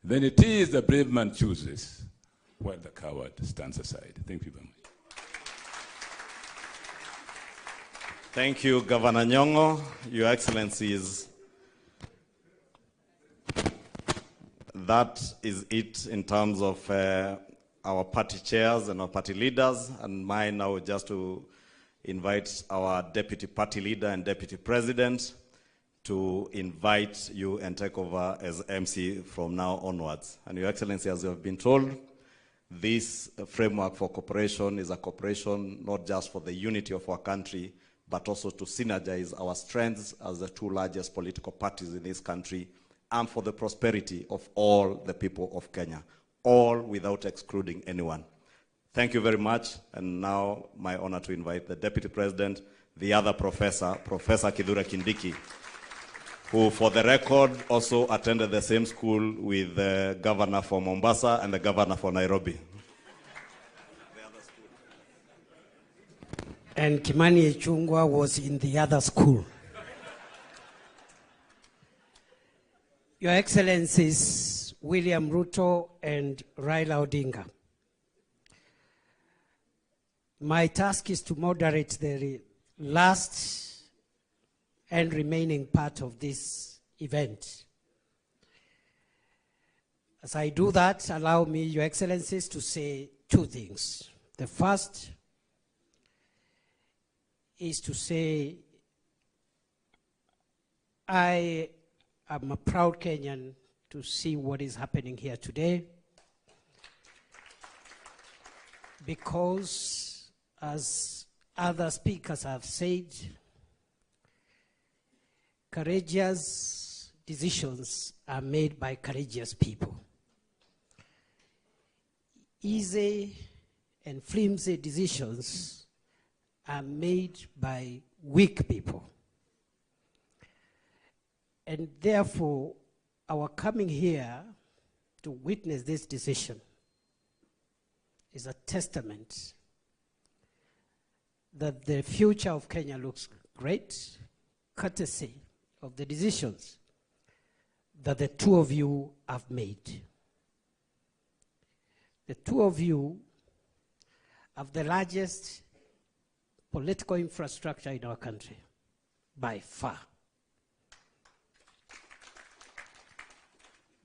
O: Then it is the brave man chooses, while the coward stands aside. Thank you very much.
L: Thank you, Governor Nyong'o. Your Excellencies, that is it in terms of our party chairs and our party leaders, and mine now just to invite our deputy party leader and deputy president to invite you and take over as MC from now onwards. And Your Excellency, as you have been told, this framework for cooperation is a cooperation not just for the unity of our country, but also to synergize our strengths as the two largest political parties in this country and for the prosperity of all the people of Kenya, all without excluding anyone. Thank you very much, and now my honor to invite the Deputy President, the other professor, Professor Kithure Kindiki, who for the record also attended the same school with the governor for Mombasa and the governor for Nairobi.
P: And Kimani Ichung'wah was in the other school. Your Excellencies, William Ruto and Raila Odinga, my task is to moderate the last and remaining part of this event. As I do that, allow me, Your Excellencies, to say two things. The first is to say I am a proud Kenyan to see what is happening here today, because as other speakers have said, courageous decisions are made by courageous people. Easy and flimsy decisions are made by weak people. And therefore, our coming here to witness this decision is a testament that the future of Kenya looks great, courtesy of the decisions that the two of you have made. The two of you have the largest political infrastructure in our country, by far.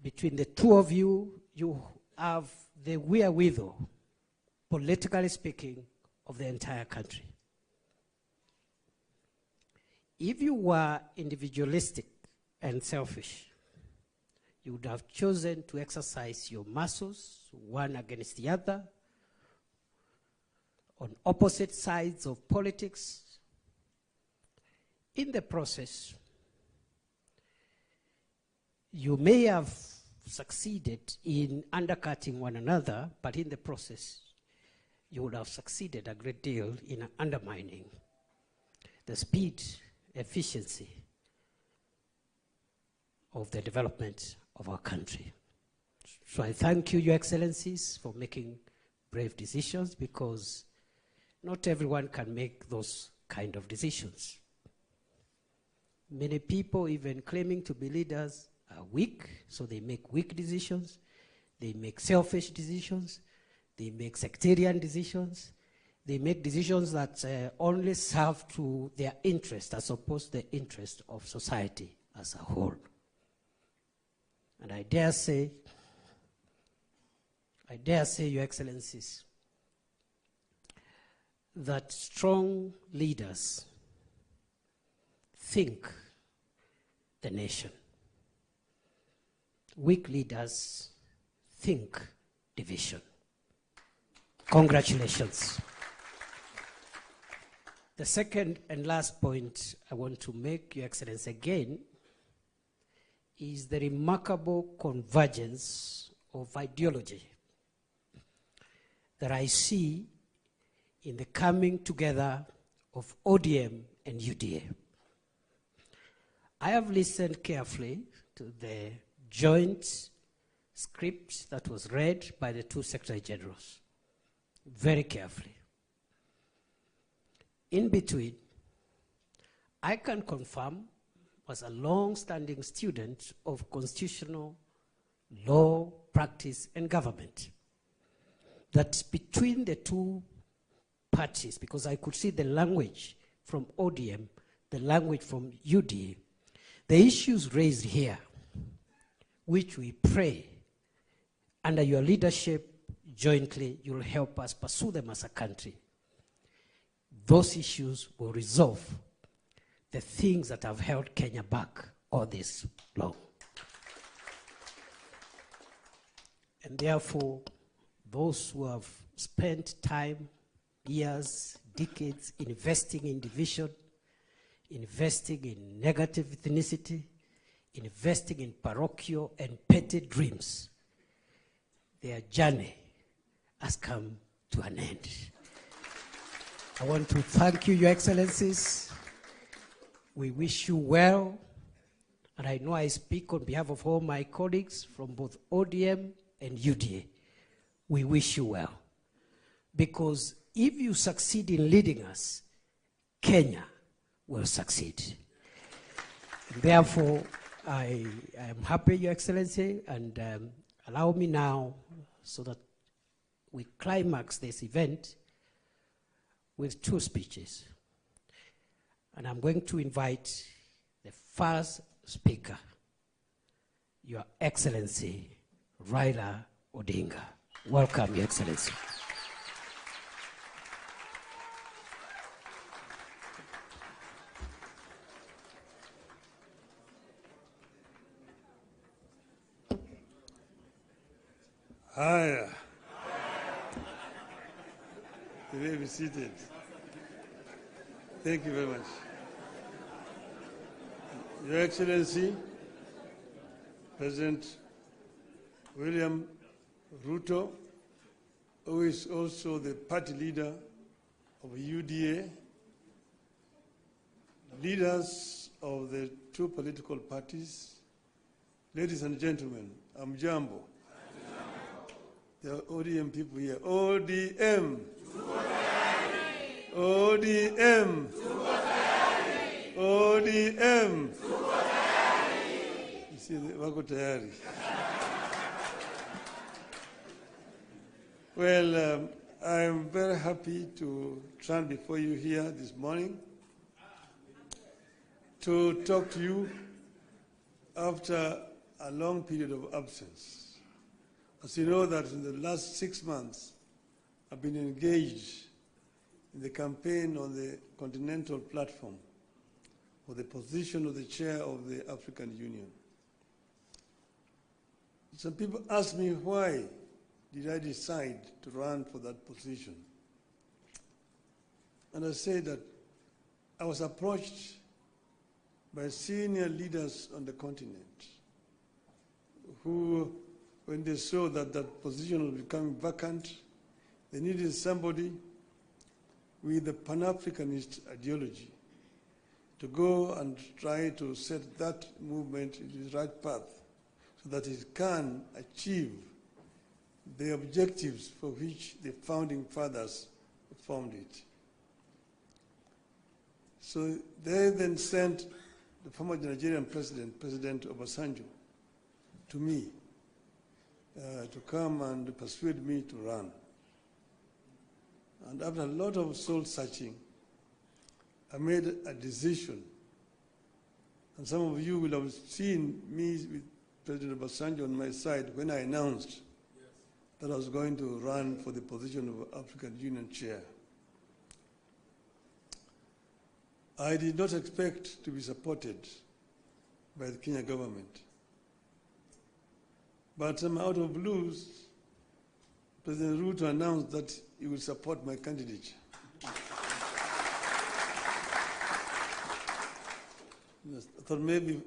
P: Between the two of you, you have the wherewithal, politically speaking, of the entire country. If you were individualistic and selfish, you would have chosen to exercise your muscles, one against the other, on opposite sides of politics. In the process, you may have succeeded in undercutting one another, but in the process, you would have succeeded a great deal in undermining the speed, efficiency of the development of our country. So I thank you, Your Excellencies, for making brave decisions, because not everyone can make those kind of decisions. Many people, even claiming to be leaders, are weak, so they make weak decisions. They make selfish decisions. They make sectarian decisions. They make decisions that only serve to their interest as opposed to the interest of society as a whole. And I dare say, Your Excellencies, that strong leaders think the nation. Weak leaders think division. Congratulations. The second and last point I want to make, Your Excellency, again, is the remarkable convergence of ideology that I see in the coming together of ODM and UDA. I have listened carefully to the joint script that was read by the two Secretary Generals, very carefully. In between, I can confirm, as a long-standing student of constitutional law, practice, and government, that between the two parties, because I could see the language from ODM, the language from UDA, the issues raised here, which we pray under your leadership jointly, you'll help us pursue them as a country. Those issues will resolve the things that have held Kenya back all this long. And therefore, those who have spent time, years, decades investing in division, investing in negative ethnicity, investing in parochial and petty dreams, their journey has come to an end. I want to thank you, Your Excellencies. We wish you well, and I know I speak on behalf of all my colleagues from both ODM and UDA. We wish you well, because if you succeed in leading us, Kenya will succeed. Therefore, I am happy, Your Excellency, and allow me now, so that we climax this event with two speeches. And I'm going to invite the first speaker, Your Excellency, Raila Odinga. Welcome, Your Excellency.
Q: Hi. You may be seated. Thank you very much. Your Excellency, President William Ruto, who is also the party leader of UDA, leaders of the two political parties, ladies and gentlemen, AJAABU. There are ODM people here. ODM. ODM. ODM. You see, wako tayari. Well, I'm very happy to stand before you here this morning to talk to you after a long period of absence. As you know, that in the last 6 months, I've been engaged in the campaign on the continental platform for the position of the chair of the African Union. Some people ask me, why did I decide to run for that position? And I say that I was approached by senior leaders on the continent who, when they saw that that position was becoming vacant, they needed somebody with a Pan-Africanist ideology to go and try to set that movement in the right path so that it can achieve the objectives for which the founding fathers formed it. So they then sent the former Nigerian president, President Obasanjo, to me to come and persuade me to run. And after a lot of soul searching, I made a decision. And some of you will have seen me with President Obasanjo on my side when I announced that I was going to run for the position of African Union chair. I did not expect to be supported by the Kenya government. But out of blues, President Ruto announced that he would support my candidature. I thought maybe,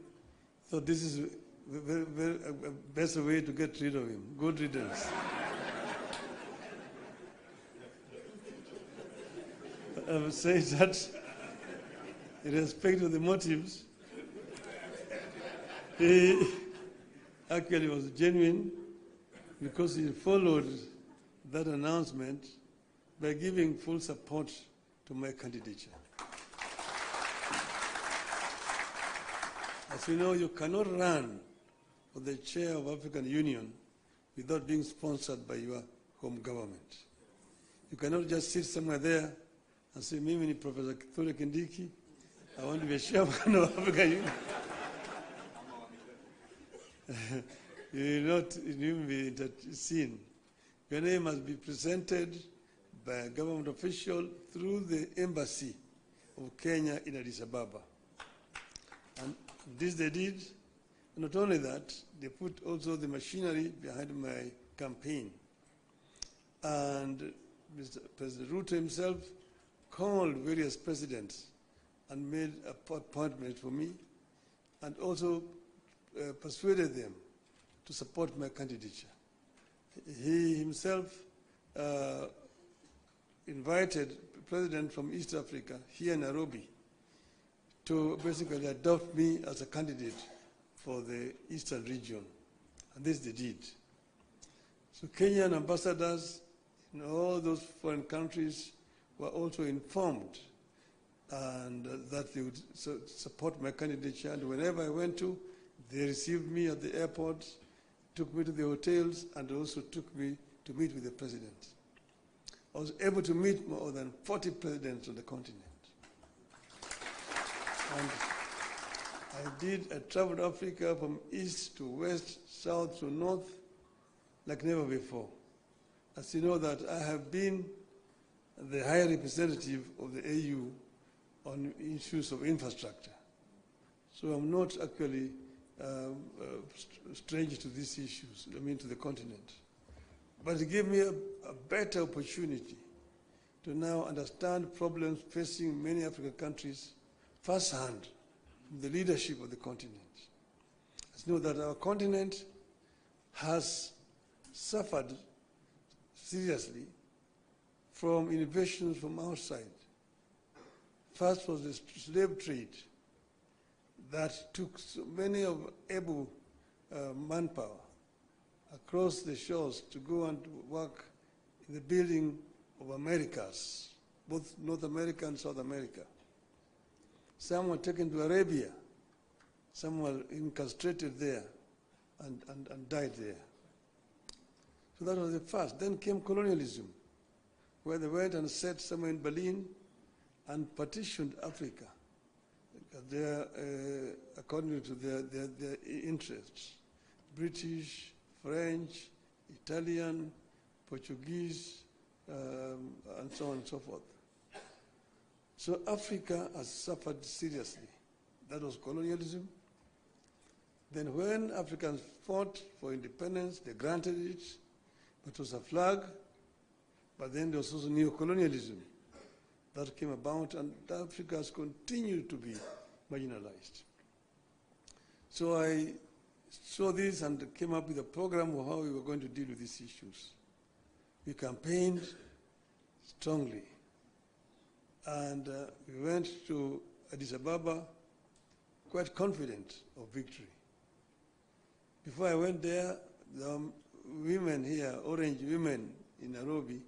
Q: this is a better way to get rid of him. Good riddance. I would say that, in respect of the motives, he actually was genuine because he followed that announcement by giving full support to my candidature. As you know, you cannot run for the chair of African Union without being sponsored by your home government. You cannot just sit somewhere there and say, Mimi ni Professor Kithure Kindiki, I want to be a chairman of African Union. You will not even be seen. Your name must be presented by a government official through the embassy of Kenya in Addis Ababa. And this they did. Not only that, they put also the machinery behind my campaign. And Mr. President Ruto himself called various presidents and made appointments for me, and also persuaded them to support my candidature. He himself invited the president from East Africa, here in Nairobi, to basically adopt me as a candidate for the Eastern region. And this they did. So Kenyan ambassadors in all those foreign countries were also informed and that they would support my candidature. And whenever I went to, they received me at the airport, took me to the hotels, and also took me to meet with the president. I was able to meet more than 40 presidents on the continent. And I traveled Africa from east to west, south to north, like never before. As you know that I have been the high representative of the AU on issues of infrastructure. So I'm not actually strange to these issues, to the continent. But it gave me a better opportunity to now understand problems facing many African countries firsthand from the leadership of the continent. As you know that our continent has suffered seriously from innovations from outside. First was the slave trade that took so many of able manpower across the shores to go and work in the building of Americas, both North America and South America. Some were taken to Arabia, some were incarcerated there and died there. So that was the first. Then came colonialism, where they went and set somewhere in Berlin and partitioned Africa according to their interests. British, French, Italian, Portuguese, and so on and so forth. So Africa has suffered seriously. That was colonialism. Then when Africans fought for independence, they granted it, but it was a flag. But then there was also neocolonialism that came about, and Africa has continued to be marginalized. So I saw this and came up with a program of how we were going to deal with these issues. We campaigned strongly, and we went to Addis Ababa quite confident of victory. Before I went there, the women here, Orange women in Nairobi,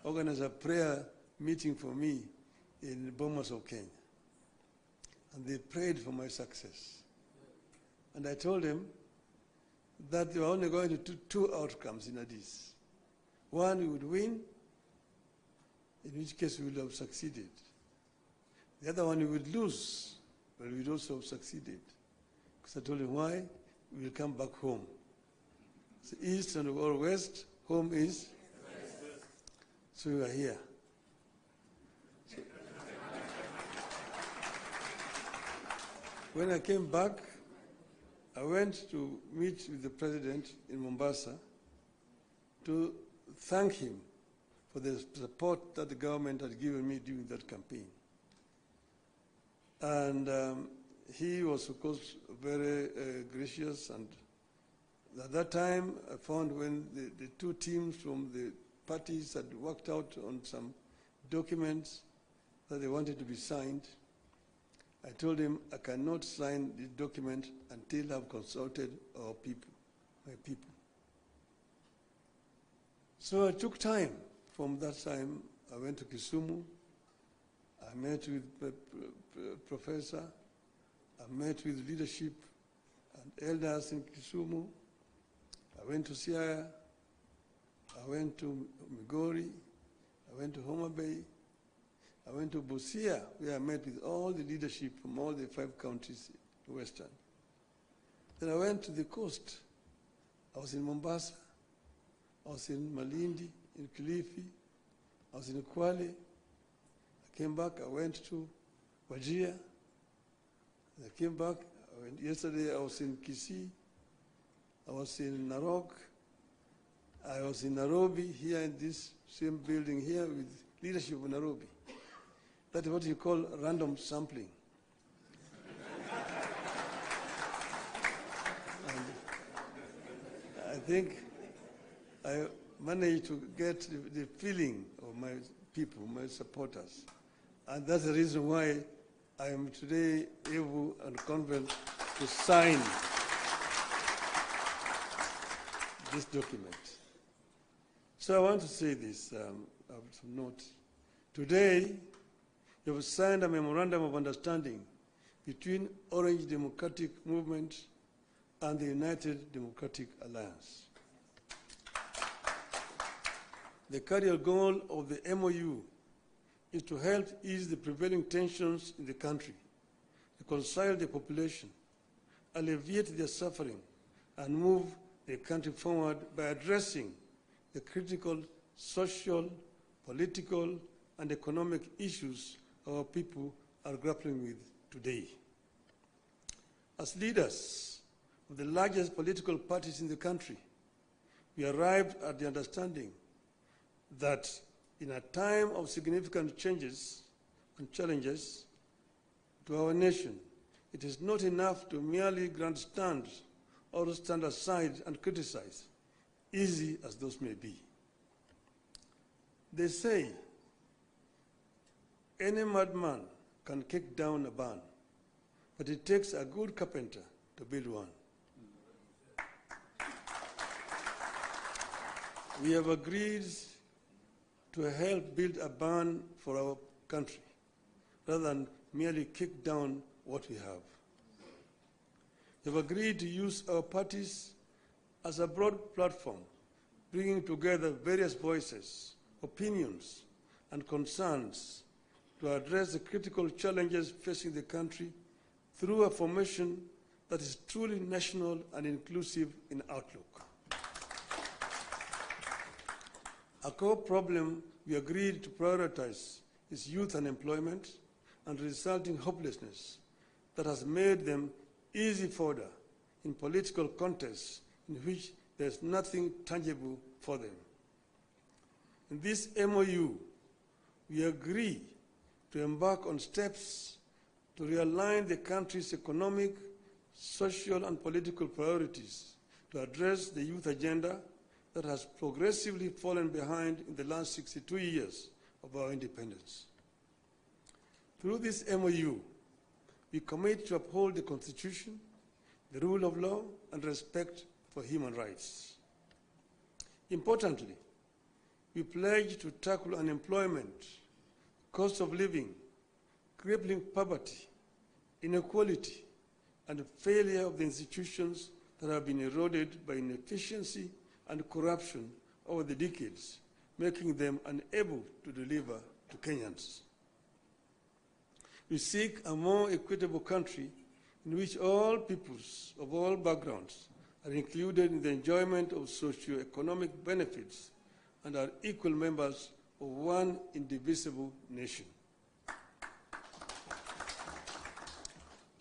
Q: organized a prayer meeting for me in Bomas of Kenya. And they prayed for my success. And I told them that they were only going to do two outcomes in Addis. One, we would win, in which case we would have succeeded. The other one, we would lose, but we would also have succeeded. Because I told them why, we will come back home. So east and or west, home is? So we are here. So when I came back, I went to meet with the president in Mombasa to thank him for the support that the government had given me during that campaign. And he was, of course, very gracious, and at that time, I found when the two teams from the parties had worked out on some documents that they wanted to be signed, I told him I cannot sign the document until I've consulted our people, my people. So I took time. From that time, I went to Kisumu. I met with the professor. I met with leadership and elders in Kisumu. I went to Siaya. I went to Migori. I went to Homa Bay. I went to Busia, where I met with all the leadership from all the 5 counties in Western. Then I went to the coast. I was in Mombasa. I was in Malindi, in Kilifi. I was in Kwale. I came back. I went to Wajir. I came back. Yesterday I was in Kisii. I was in Narok. I was in Nairobi, here in this same building here with leadership of Nairobi. That is what you call random sampling. And I think I managed to get the feeling of my people, my supporters. And that's the reason why I am today able and confident to sign this document. So I want to say this, of note. Today, you have signed a memorandum of understanding between Orange Democratic Movement and the United Democratic Alliance. The cardiac goal of the MOU is to help ease the prevailing tensions in the country, reconcile the population, alleviate their suffering, and move the country forward by addressing the critical social, political, and economic issues our people are grappling with today. As leaders of the largest political parties in the country, we arrived at the understanding that in a time of significant changes and challenges to our nation, it is not enough to merely grandstand or stand aside and criticize, easy as those may be. They say any madman can kick down a barn, but it takes a good carpenter to build one. We have agreed to help build a barn for our country, rather than merely kick down what we have. We have agreed to use our parties as a broad platform, bringing together various voices, opinions, and concerns to address the critical challenges facing the country through a formation that is truly national and inclusive in outlook. A core problem we agreed to prioritize is youth unemployment and resulting hopelessness that has made them easy fodder in political contests in which there is nothing tangible for them. In this MOU, we agree to embark on steps to realign the country's economic, social, and political priorities to address the youth agenda that has progressively fallen behind in the last 62 years of our independence. Through this MOU, we commit to uphold the Constitution, the rule of law, and respect for human rights. Importantly, we pledge to tackle unemployment, cost of living, crippling poverty, inequality, and failure of the institutions that have been eroded by inefficiency and corruption over the decades, making them unable to deliver to Kenyans. We seek a more equitable country in which all peoples of all backgrounds are included in the enjoyment of socio-economic benefits and are equal members of one indivisible nation.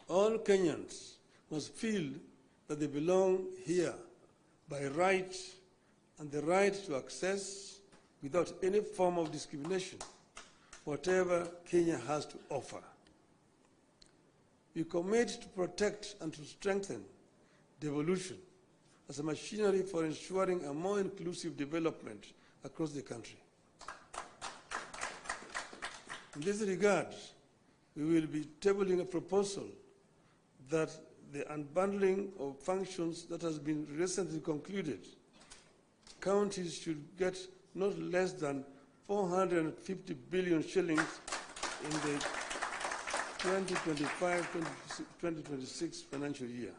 Q: All Kenyans must feel that they belong here by right and the right to access, without any form of discrimination, whatever Kenya has to offer. we commit to protect and to strengthen devolution as a machinery for ensuring a more inclusive development across the country. In this regard, we will be tabling a proposal that the unbundling of functions that has been recently concluded, counties should get not less than 450 billion shillings in the 2025-2026 financial year.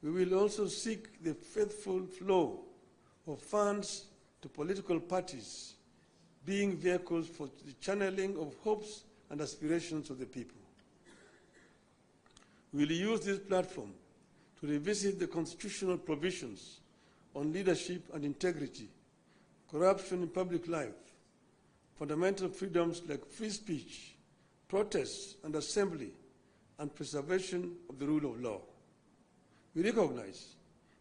Q: We will also seek the faithful flow of funds to political parties, being vehicles for the channeling of hopes and aspirations of the people. We will use this platform to revisit the constitutional provisions on leadership and integrity, corruption in public life, fundamental freedoms like free speech, protest and assembly, and preservation of the rule of law. We recognize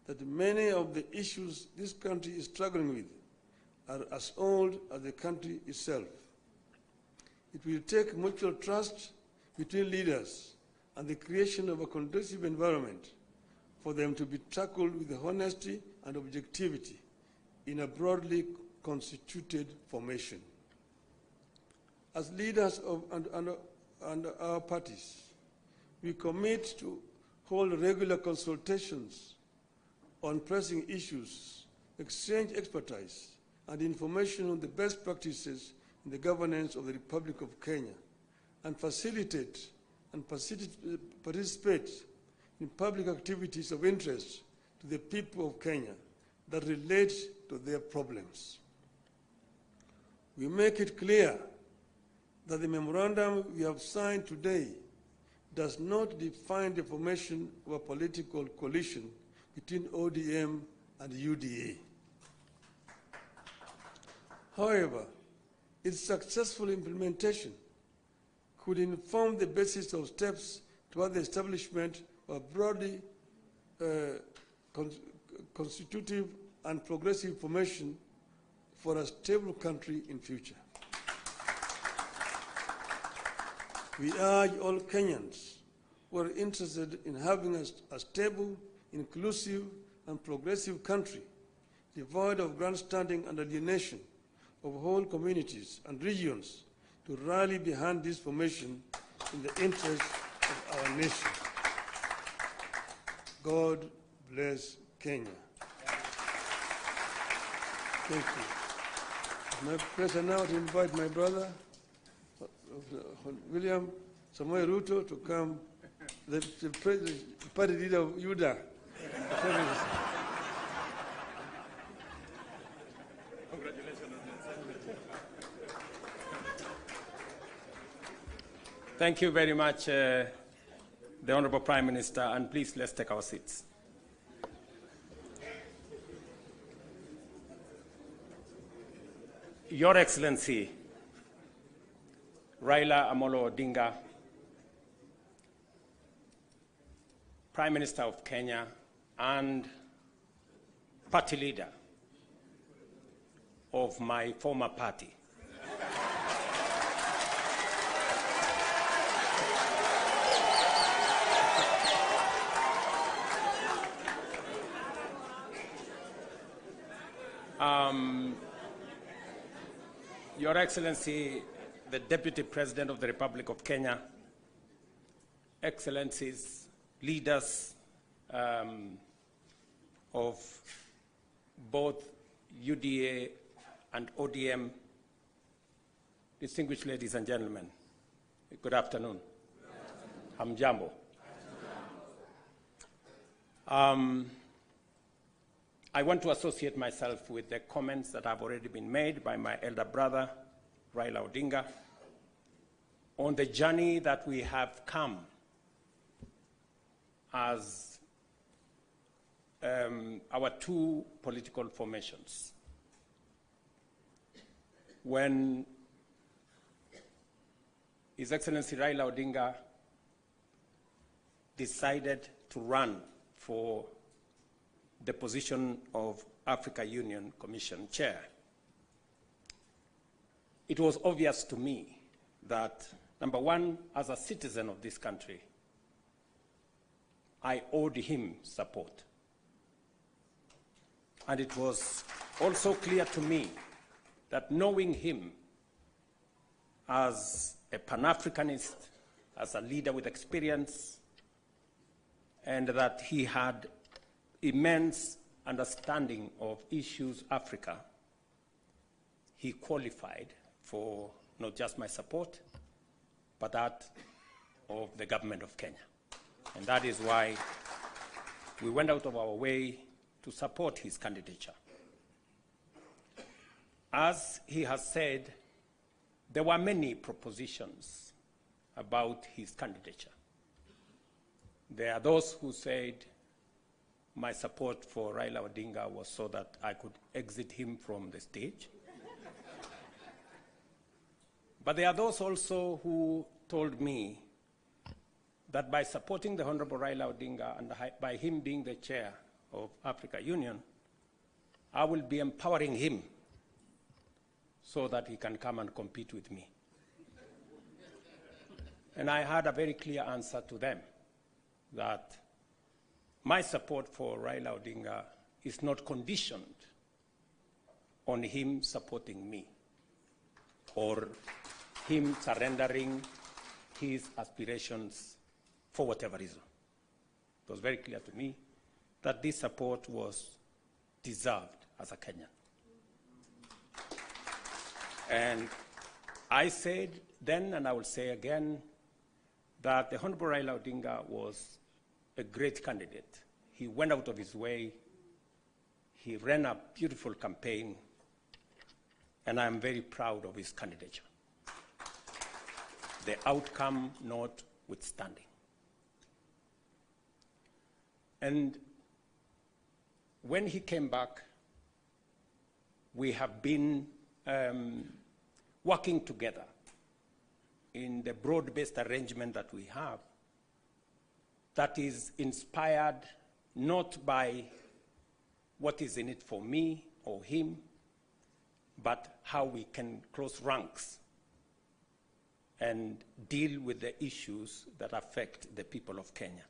Q: that many of the issues this country is struggling with are as old as the country itself. It will take mutual trust between leaders and the creation of a conducive environment for them to be tackled with honesty and objectivity in a broadly constituted formation. As leaders of and our parties, we commit to hold regular consultations on pressing issues, exchange expertise and information on the best practices in the governance of the Republic of Kenya, and facilitate and participate in public activities of interest to the people of Kenya that relate to their problems. We make it clear that the memorandum we have signed today does not define the formation of a political coalition between ODM and UDA. However, its successful implementation could inform the basis of steps toward the establishment of a broadly constitutive and progressive formation for a stable country in future. We urge all Kenyans who are interested in having a stable, inclusive, and progressive country, devoid of grandstanding and alienation of whole communities and regions, to rally behind this formation in the interest of our nation. God bless Kenya. Thank you. My pleasure now to invite my brother, William Samoei Ruto, to come, the party leader of UDA.
R: Thank you very much, the Honorable Prime Minister, and please let's take our seats. Your Excellency, Raila Amolo Odinga, Prime Minister of Kenya and party leader of my former party. Your Excellency, the Deputy President of the Republic of Kenya, Excellencies, leaders of both UDA and ODM, distinguished ladies and gentlemen, good afternoon. Hamjambo. I want to associate myself with the comments that have already been made by my elder brother, Raila Odinga, on the journey that we have come as our two political formations. When His Excellency Raila Odinga decided to run for the position of Africa Union Commission Chair, it was obvious to me that Number one, as a citizen of this country, I owed him support. And it was also clear to me that knowing him as a Pan-Africanist, as a leader with experience, and that he had immense understanding of issues Africa, he qualified for not just my support, but that of the government of Kenya. And that is why we went out of our way to support his candidature. As he has said, there were many propositions about his candidature. There are those who said my support for Raila Odinga was so that I could exit him from the stage. But there are those also who told me that by supporting the Honorable Raila Odinga and by him being the chair of Africa Union, I will be empowering him so that he can come and compete with me. And I had a very clear answer to them, that my support for Raila Odinga is not conditioned on him supporting me or him surrendering his aspirations for whatever reason. It was very clear to me that this support was deserved as a Kenyan. And I said then, and I will say again, that the Honorable Raila Odinga was a great candidate. He went out of his way. He ran a beautiful campaign, and I am very proud of his candidature. The outcome notwithstanding. And when he came back, we have been working together in the broad-based arrangement that we have that is inspired not by what is in it for me or him, but how we can close ranks and deal with the issues that affect the people of Kenya.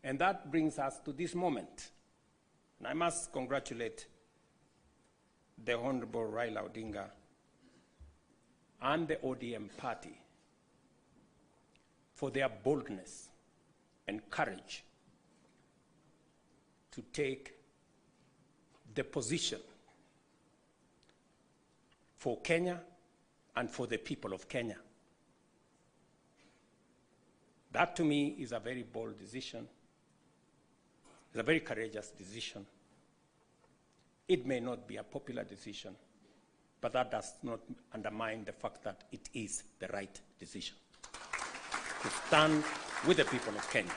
R: And that brings us to this moment. And I must congratulate the Honorable Raila Odinga and the ODM party for their boldness and courage to take the position for Kenya and for the people of Kenya. That to me is a very bold decision. It's a very courageous decision. It may not be a popular decision, but that does not undermine the fact that it is the right decision to stand with the people of Kenya.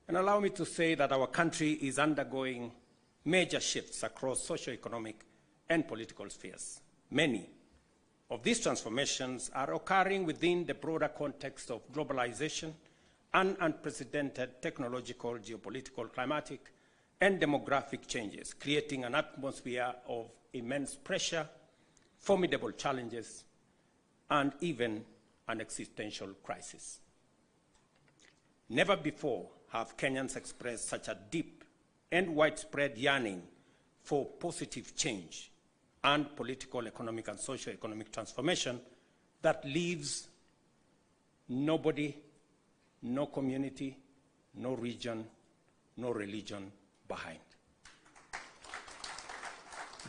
R: And allow me to say that our country is undergoing major shifts across socio-economic and political spheres. Many of these transformations are occurring within the broader context of globalization and unprecedented technological, geopolitical, climatic, and demographic changes, creating an atmosphere of immense pressure, formidable challenges, and even an existential crisis. Never before have Kenyans expressed such a deep and widespread yearning for positive change and political, economic, and socio-economic transformation that leaves nobody, no community, no region, no religion behind.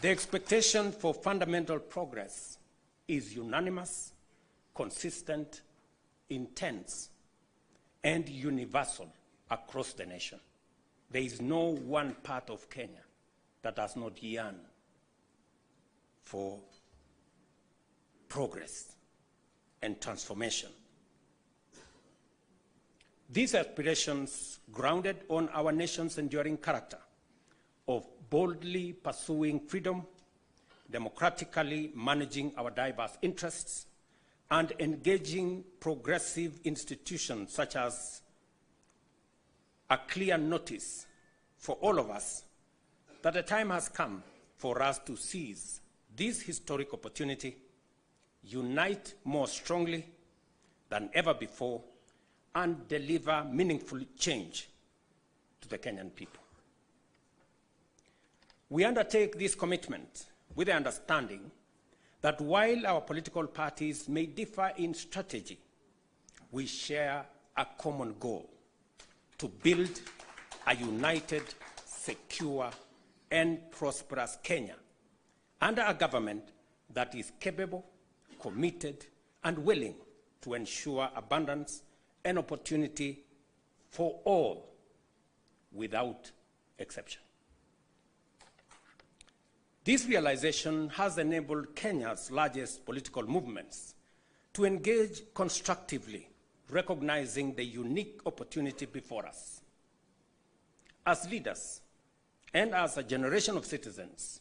R: The expectation for fundamental progress is unanimous, consistent, intense, and universal across the nation. There is no one part of Kenya that does not yearn for progress and transformation. These aspirations, grounded on our nation's enduring character of boldly pursuing freedom, democratically managing our diverse interests, and engaging progressive institutions such as a clear notice for all of us that the time has come for us to seize this historic opportunity unite more strongly than ever before, and deliver meaningful change to the Kenyan people. We undertake this commitment with the understanding that while our political parties may differ in strategy, we share a common goal: to build a united, secure, and prosperous Kenya under a government that is capable, committed, and willing to ensure abundance and opportunity for all without exception. This realization has enabled Kenya's largest political movements to engage constructively, recognizing the unique opportunity before us. As leaders and as a generation of citizens,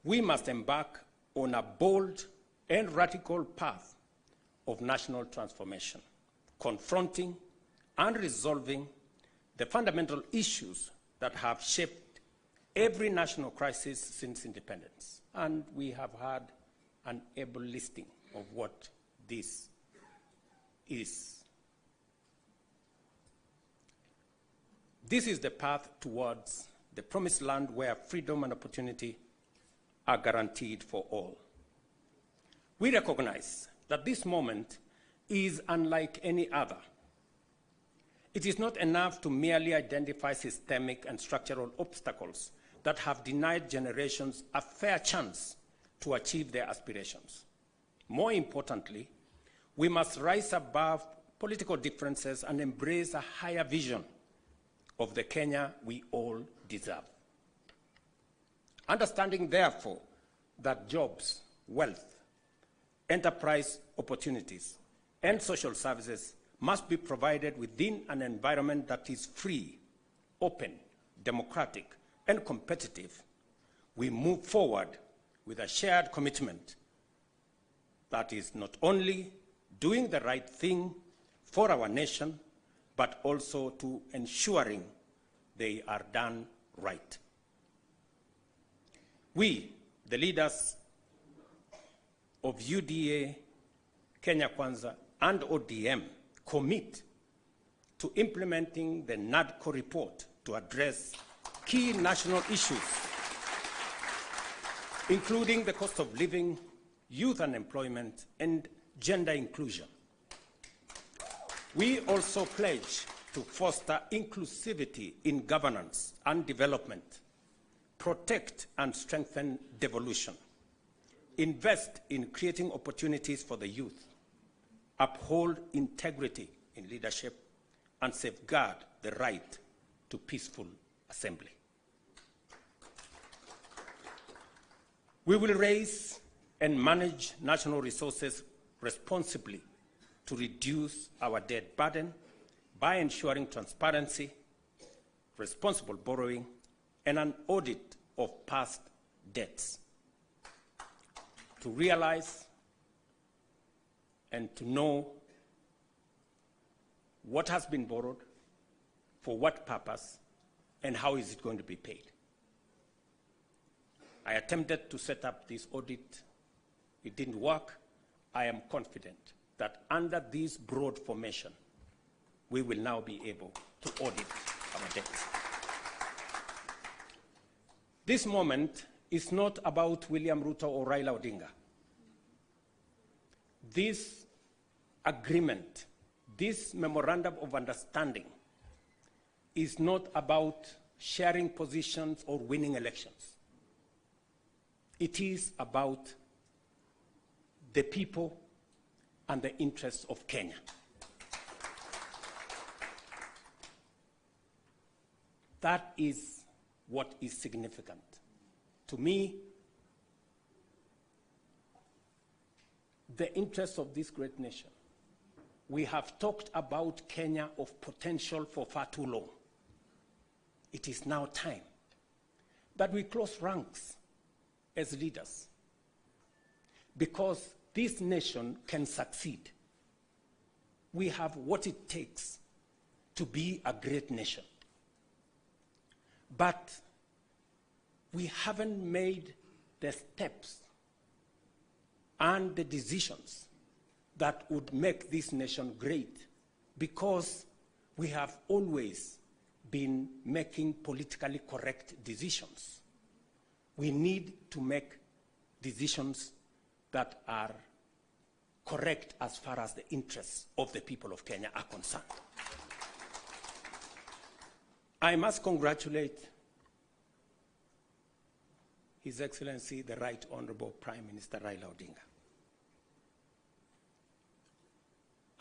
R: we must embark on a bold and radical path of national transformation, confronting and resolving the fundamental issues that have shaped every national crisis since independence. And we have had an able listing of what this is. This is the path towards the promised land where freedom and opportunity are guaranteed for all. We recognize that this moment is unlike any other. It is not enough to merely identify systemic and structural obstacles that have denied generations a fair chance to achieve their aspirations. More importantly, we must rise above political differences and embrace a higher vision of the Kenya we all deserve. Understanding, therefore, that jobs, wealth, enterprise opportunities, and social services must be provided within an environment that is free, open, democratic, and competitive, we move forward with a shared commitment that is not only doing the right thing for our nation, but also to ensuring they are done right. We, the leaders of UDA, Kenya Kwanza, and ODM, commit to implementing the NADCO report to address key national issues, including the cost of living, youth unemployment, and gender inclusion. We also pledge to foster inclusivity in governance and development, protect and strengthen devolution, invest in creating opportunities for the youth, uphold integrity in leadership, and safeguard the right to peaceful assembly. We will raise and manage national resources responsibly to reduce our debt burden by ensuring transparency, responsible borrowing, and an audit of past debts. To realize and to know what has been borrowed, for what purpose, and how is it going to be paid. I attempted to set up this audit. It didn't work. I am confident that under this broad formation, we will now be able to audit our debts. This moment is not about William Ruto or Raila Odinga. This agreement, this memorandum of understanding, is not about sharing positions or winning elections. It is about the people and the interests of Kenya. That is what is significant. To me, the interests of this great nation. We have talked about Kenya of potential for far too long. It is now time that we close ranks as leaders, because this nation can succeed. We have what it takes to be a great nation. But we haven't made the steps and the decisions that would make this nation great, because we have always been making politically correct decisions. We need to make decisions that are correct as far as the interests of the people of Kenya are concerned. I must congratulate His Excellency, the Right Honorable Prime Minister Raila Odinga,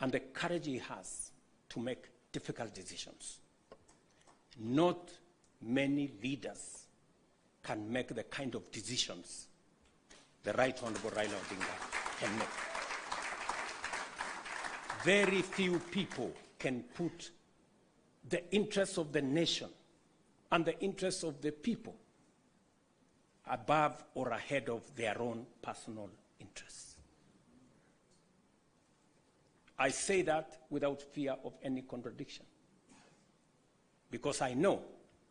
R: and the courage he has to make difficult decisions. Not many leaders can make the kind of decisions the Right Honorable Raila Odinga can make. Very few people can put the interests of the nation and the interests of the people above or ahead of their own personal interests. I say that without fear of any contradiction, because I know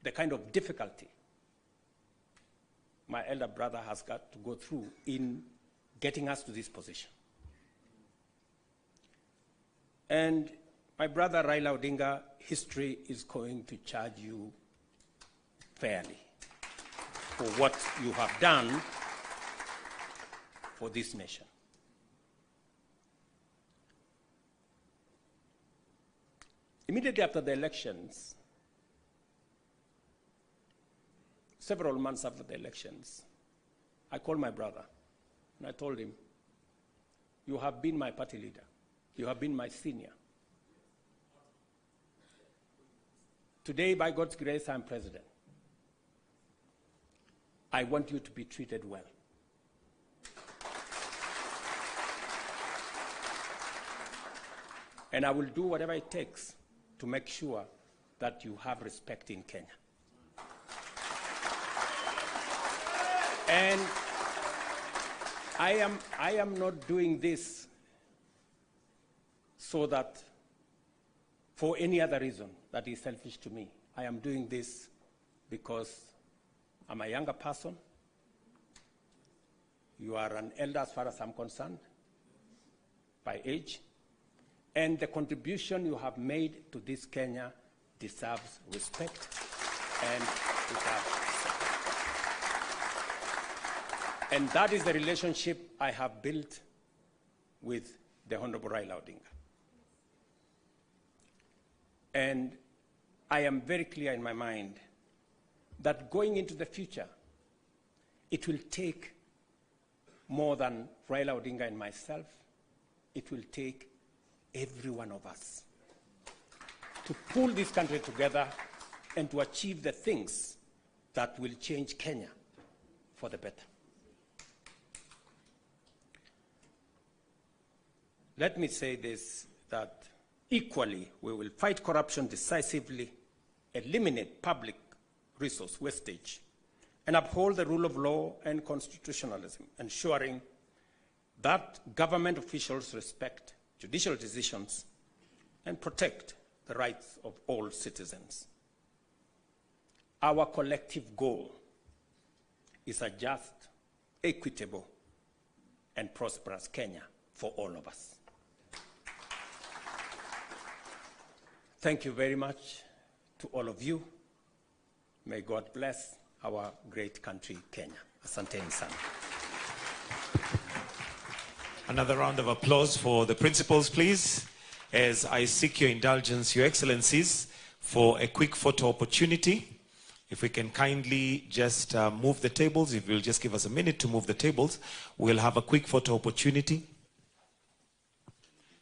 R: the kind of difficulty my elder brother has got to go through in getting us to this position. And my brother Raila Odinga, history is going to charge you fairly for what you have done for this nation. Immediately after the elections, several months after the elections, I called my brother and I told him, you have been my party leader. You have been my senior. Today, by God's grace, I'm president. I want you to be treated well. And I will do whatever it takes to make sure that you have respect in Kenya. And I am not doing this so that for any other reason that is selfish to me. I am doing this because I'm a younger person. You are an elder as far as I'm concerned, by age. And the contribution you have made to this Kenya deserves respect and deserves respect. And that is the relationship I have built with the Honorable Raila Odinga. And I am very clear in my mind that going into the future, it will take more than Raila Odinga and myself. It will take every one of us to pull this country together and to achieve the things that will change Kenya for the better. Let me say this, that equally we will fight corruption decisively, eliminate public resource wastage, and uphold the rule of law and constitutionalism, ensuring that government officials respect judicial decisions and protect the rights of all citizens. Our collective goal is a just, equitable, and prosperous Kenya for all of us. Thank you very much to all of you. May God bless our great country, Kenya. Asanteni sana.
F: Another round of applause for the principals, please, as I seek your indulgence, Your Excellencies, for a quick photo opportunity. If we can kindly just move the tables, if you'll just give us a minute to move the tables, we'll have a quick photo opportunity,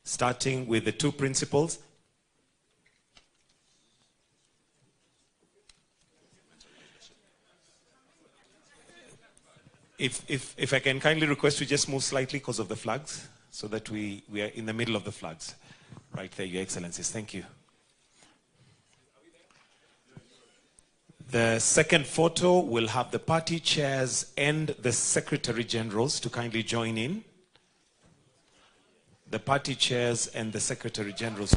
F: starting with the two principals. If I can kindly request you just move slightly because of the flags, so that we are in the middle of the flags. Right there, Your Excellencies. Thank you. The second photo will have the party chairs and the Secretary Generals to kindly join in. The party chairs and the Secretary Generals.